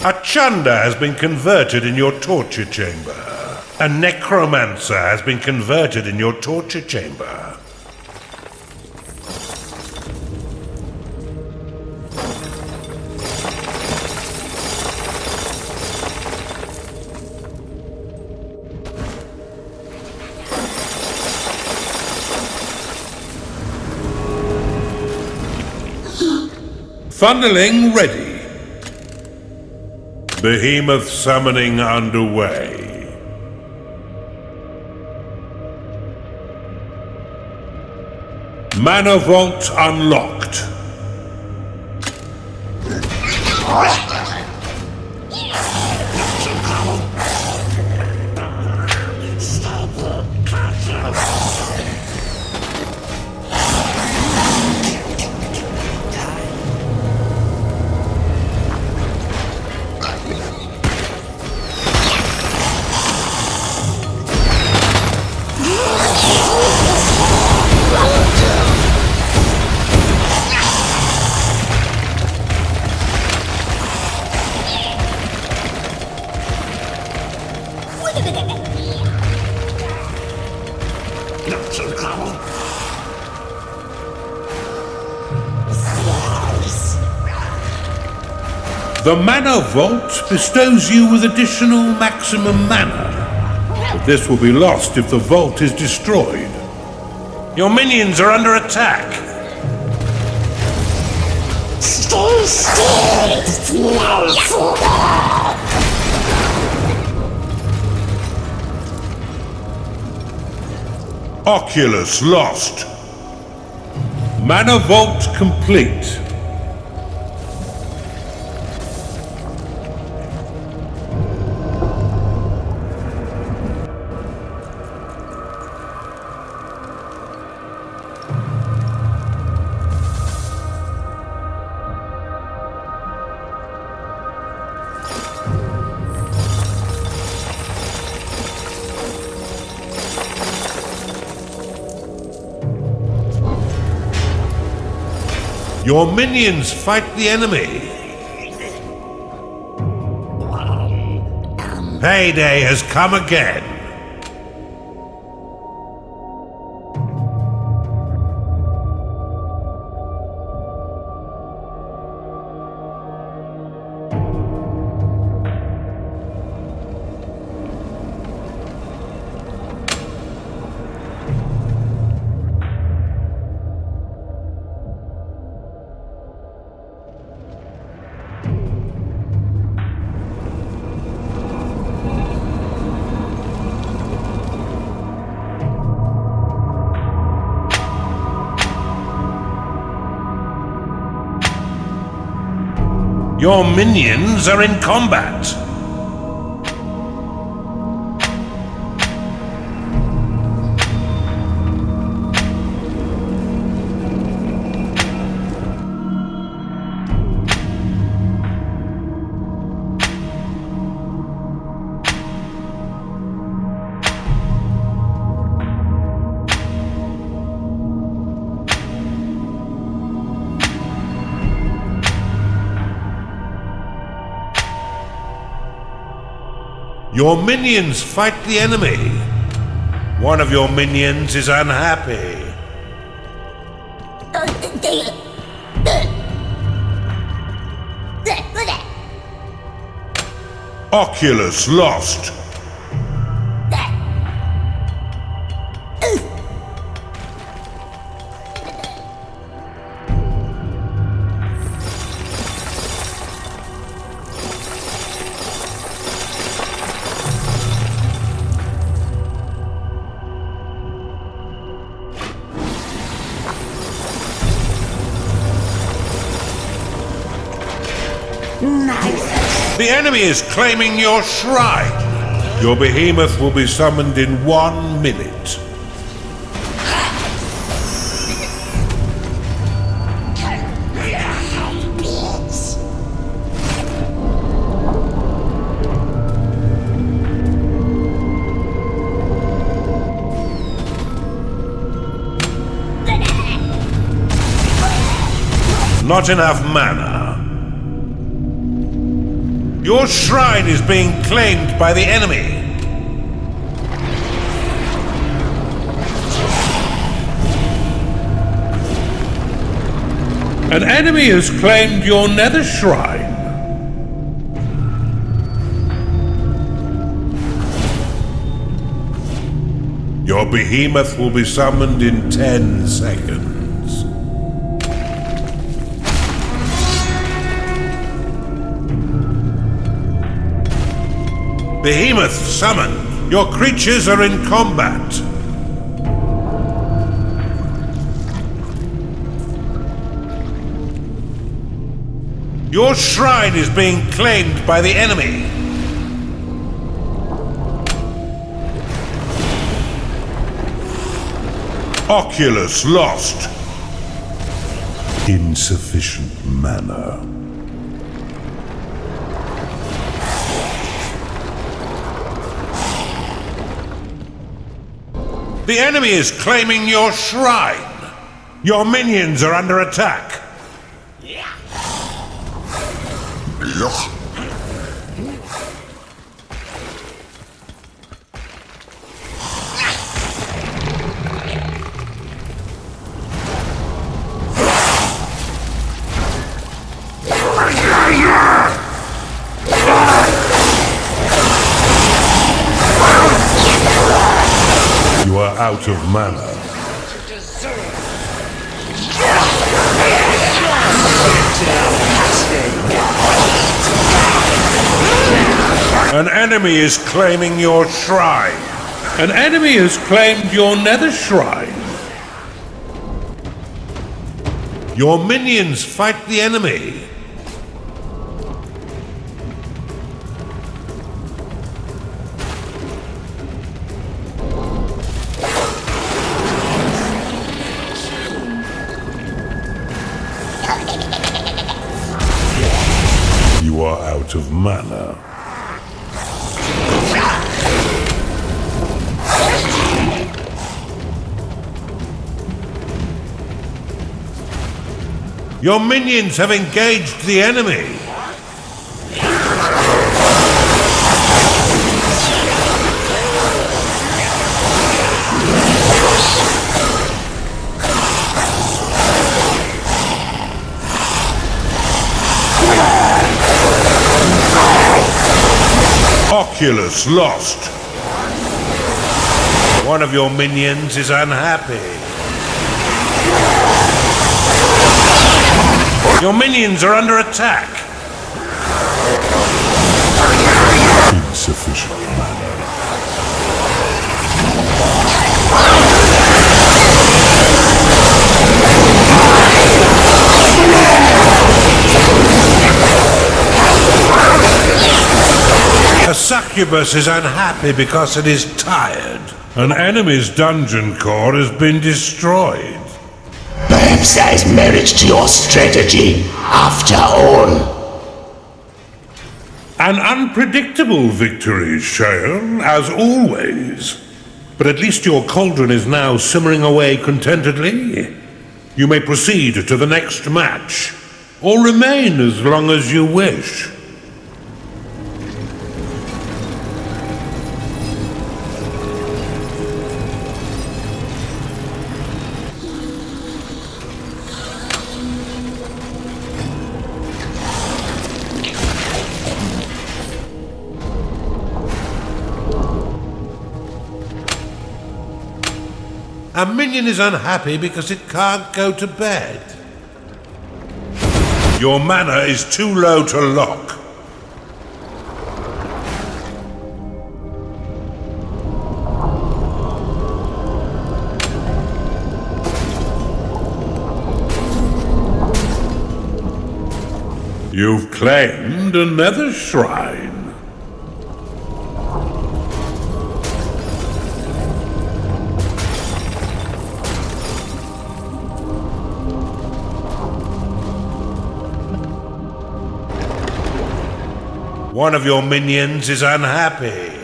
A Chanda has been converted in your torture chamber. A necromancer has been converted in your torture chamber. Funneling ready. Behemoth summoning underway. Mana Vault unlocked. The Mana Vault bestows you with additional maximum mana, but this will be lost if the vault is destroyed. Your minions are under attack. Stay still, Oculus lost. Mana vault complete. Your minions fight the enemy. Payday has come again. Your minions are in combat. Your minions fight the enemy. One of your minions is unhappy. Oculus lost. The enemy is claiming your shrine. Your behemoth will be summoned in 1 minute. Not enough mana. Your shrine is being claimed by the enemy. An enemy has claimed your nether shrine. Your behemoth will be summoned in 10 seconds. Behemoth summoned. Your creatures are in combat. Your shrine is being claimed by the enemy. Oculus lost. Insufficient mana. The enemy is claiming your shrine. Your minions are under attack. You are out of mana. An enemy is claiming your shrine. An enemy has claimed your nether shrine. Your minions fight the enemy. You are out of mana. Your minions have engaged the enemy! Oculus lost. One of your minions is unhappy. Your minions are under attack. Insufficient mana. A succubus is unhappy because it is tired. An enemy's dungeon core has been destroyed. Perhaps there is merit to your strategy, after all. An unpredictable victory, Shale, as always. But at least your cauldron is now simmering away contentedly. You may proceed to the next match, or remain as long as you wish. A minion is unhappy because it can't go to bed. Your mana is too low to lock. You've claimed a nether shrine. One of your minions is unhappy.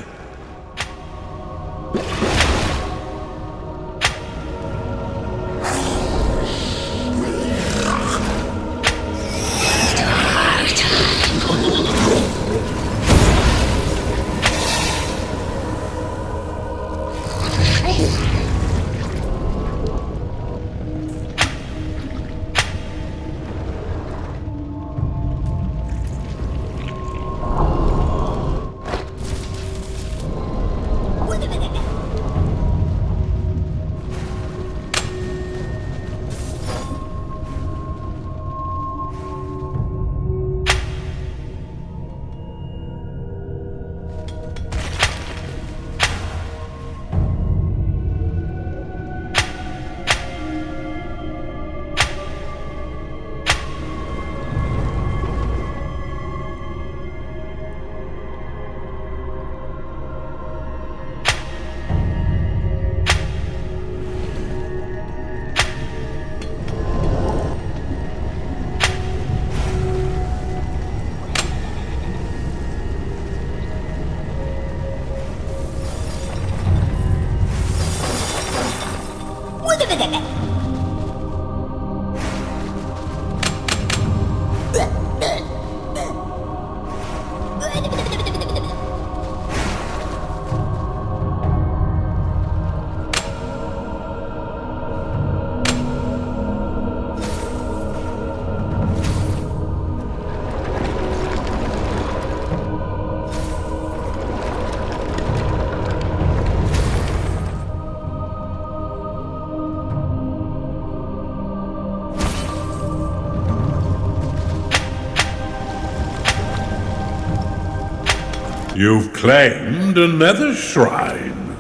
You've claimed a nether shrine.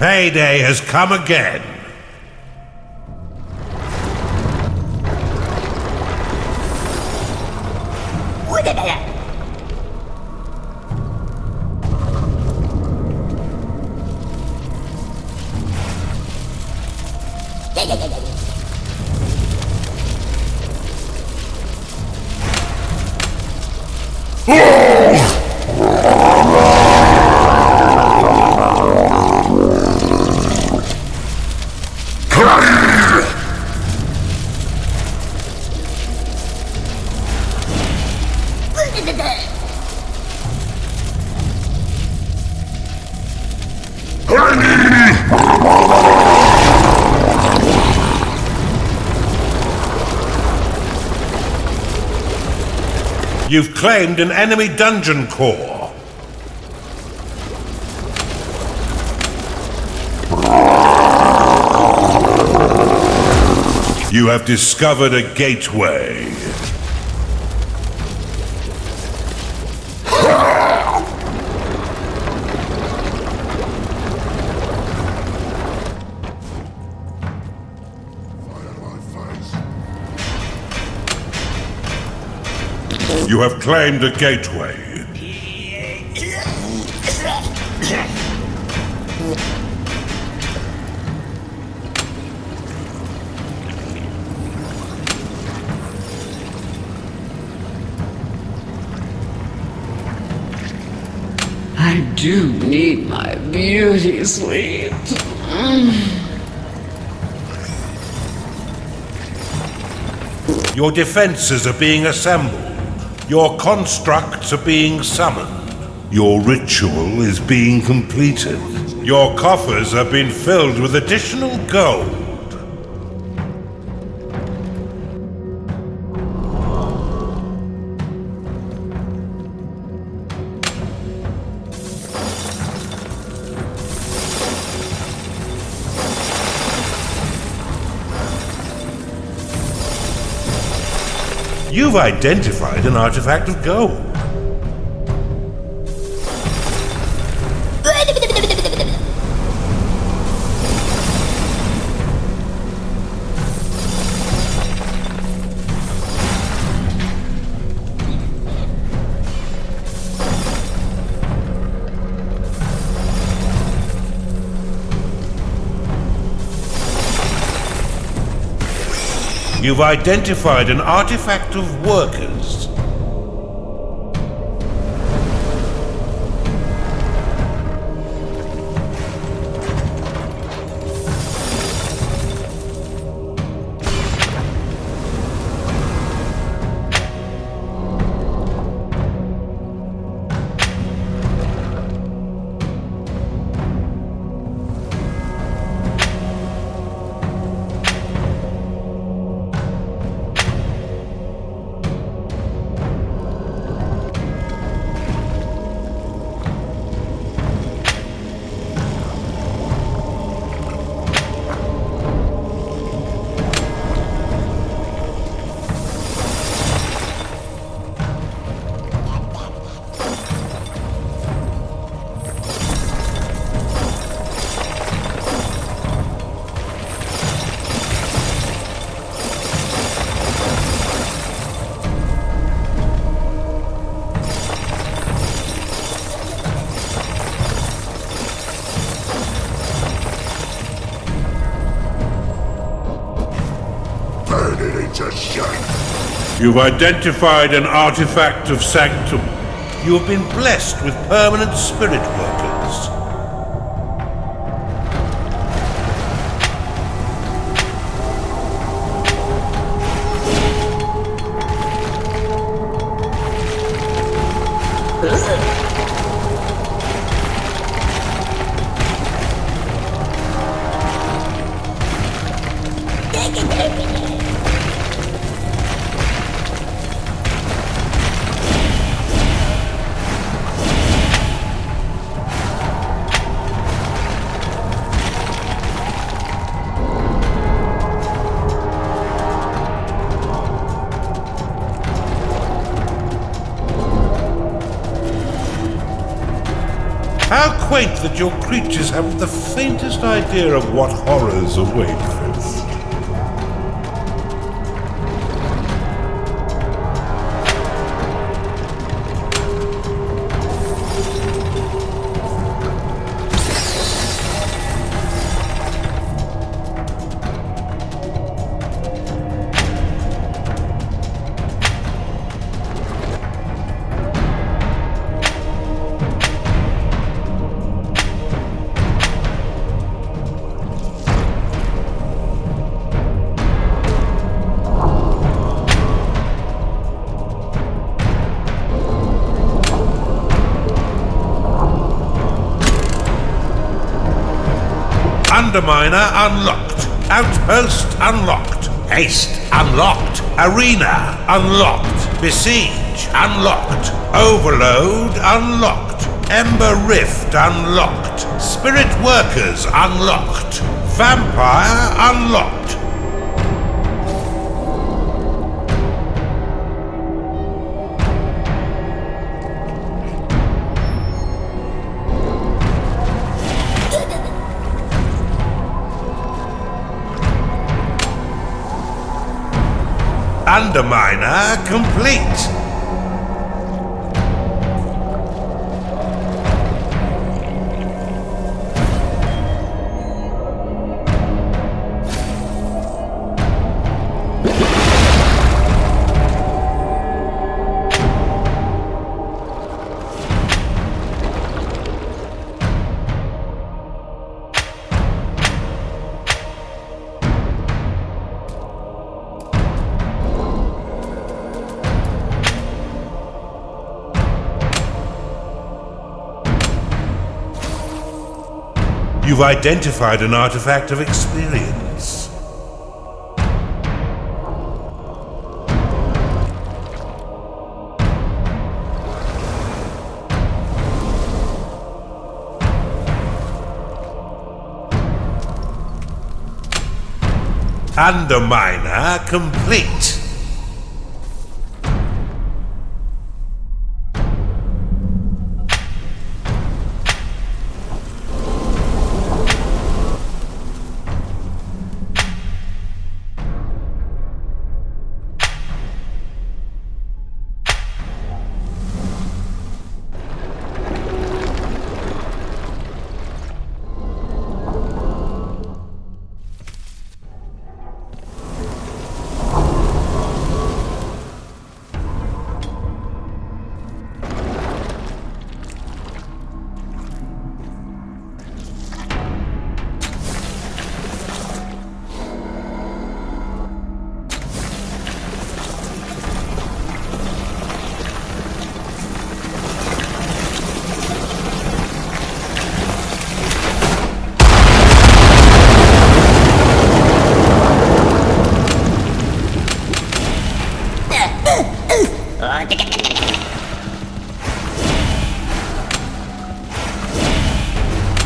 Payday has come again. You've claimed an enemy dungeon core. You have discovered a gateway. You have claimed a gateway. I do need my beauty sleep. Your defenses are being assembled. Your constructs are being summoned. Your ritual is being completed. Your coffers have been filled with additional gold. You've identified an artifact of gold. You've identified an artifact of workers. You've identified an artifact of sanctum. You have been blessed with permanent spirit workers. quaint that your creatures haven't the faintest idea of what horrors await them. Underminer unlocked. Outpost unlocked. Haste unlocked. Arena unlocked. Besiege unlocked. Overload unlocked. Ember Rift unlocked. Spirit Workers unlocked. Vampire unlocked. Underminer complete. You've identified an artifact of experience. Underminer complete.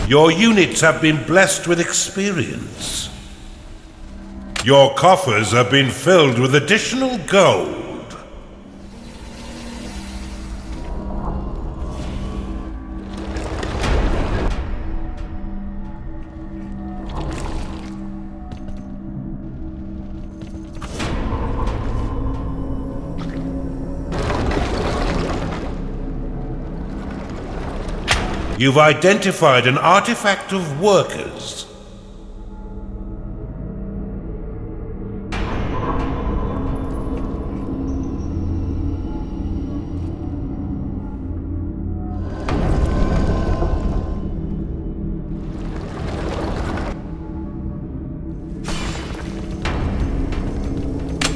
Your units have been blessed with experience. Your coffers have been filled with additional gold. You've identified an artifact of workers.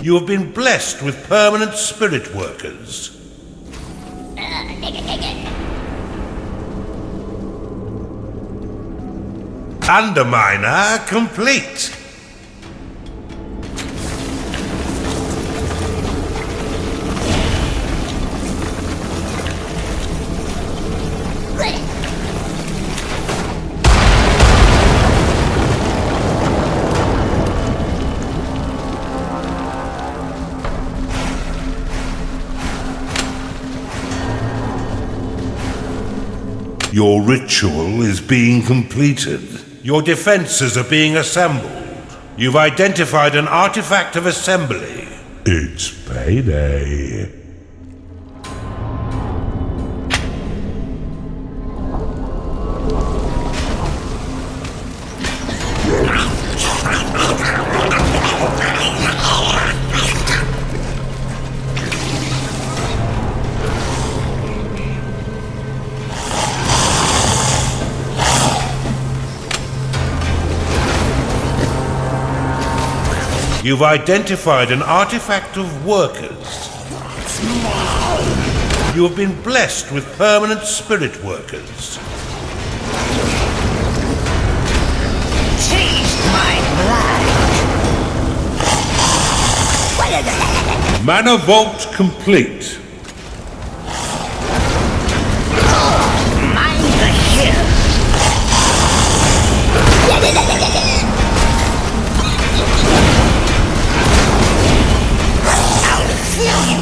You have been blessed with permanent spirit workers. Underminer complete. Your ritual is being completed. Your defenses are being assembled. You've identified an artifact of assembly. It's payday. You've identified an artifact of workers. You have been blessed with permanent spirit workers. Taste my blood! Mana Vault complete. Mind the hill! I'll feel you!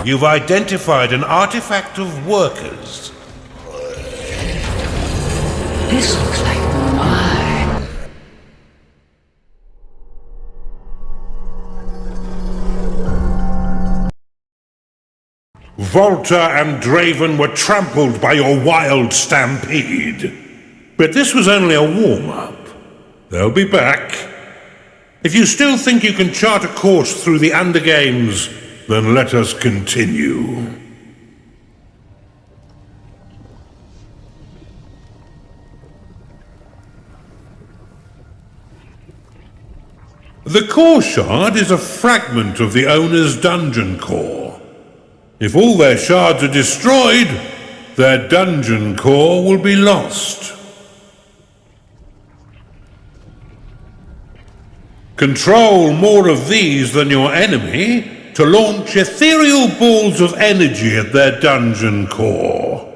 You've identified an artifact of workers. This looks like mine. Volta and Draven were trampled by your wild stampede. But this was only a warm-up. They'll be back. If you still think you can chart a course through the Undergames, then let us continue. The core shard is a fragment of the owner's dungeon core. If all their shards are destroyed, their dungeon core will be lost. Control more of these than your enemy to launch ethereal balls of energy at their dungeon core.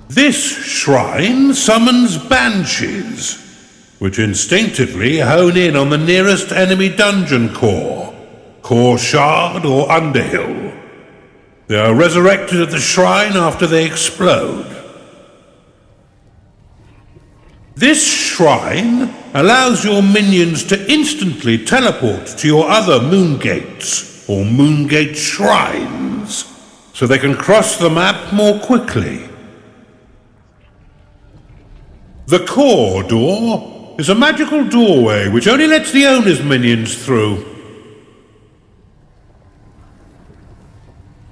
This shrine summons banshees, which instinctively hone in on the nearest enemy dungeon core shard or underhill. They are resurrected at the shrine after they explode. This shrine allows your minions to instantly teleport to your other moongates or moongate shrines, so they can cross the map more quickly. The core door is a magical doorway which only lets the owner's minions through.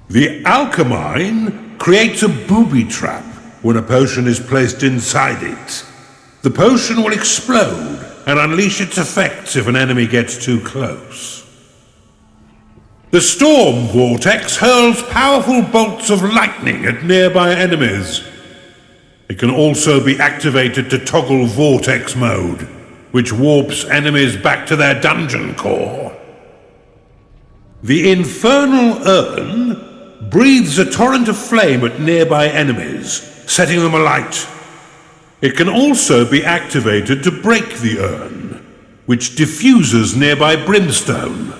The alchemine creates a booby trap when a potion is placed inside it. The potion will explode and unleash its effects if an enemy gets too close. The storm vortex hurls powerful bolts of lightning at nearby enemies. It can also be activated to toggle vortex mode, which warps enemies back to their dungeon core. The infernal urn breathes a torrent of flame at nearby enemies, setting them alight. It can also be activated to break the urn, which diffuses nearby brimstone,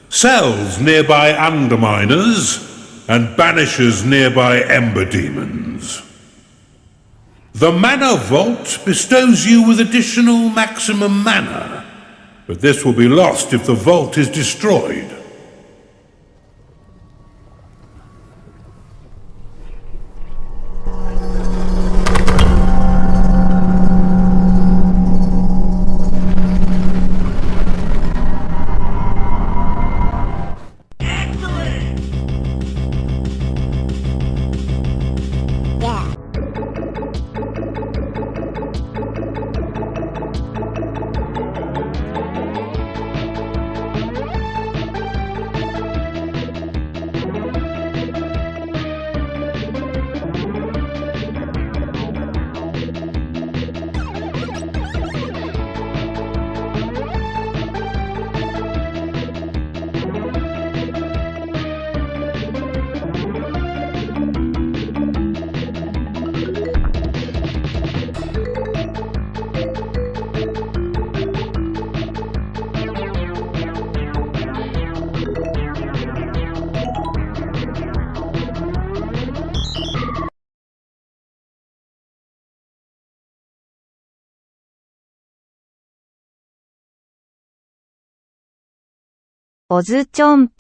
sells nearby underminers, and banishes nearby ember demons. The Mana Vault bestows you with additional maximum mana, but this will be lost if the vault is destroyed. OzChomp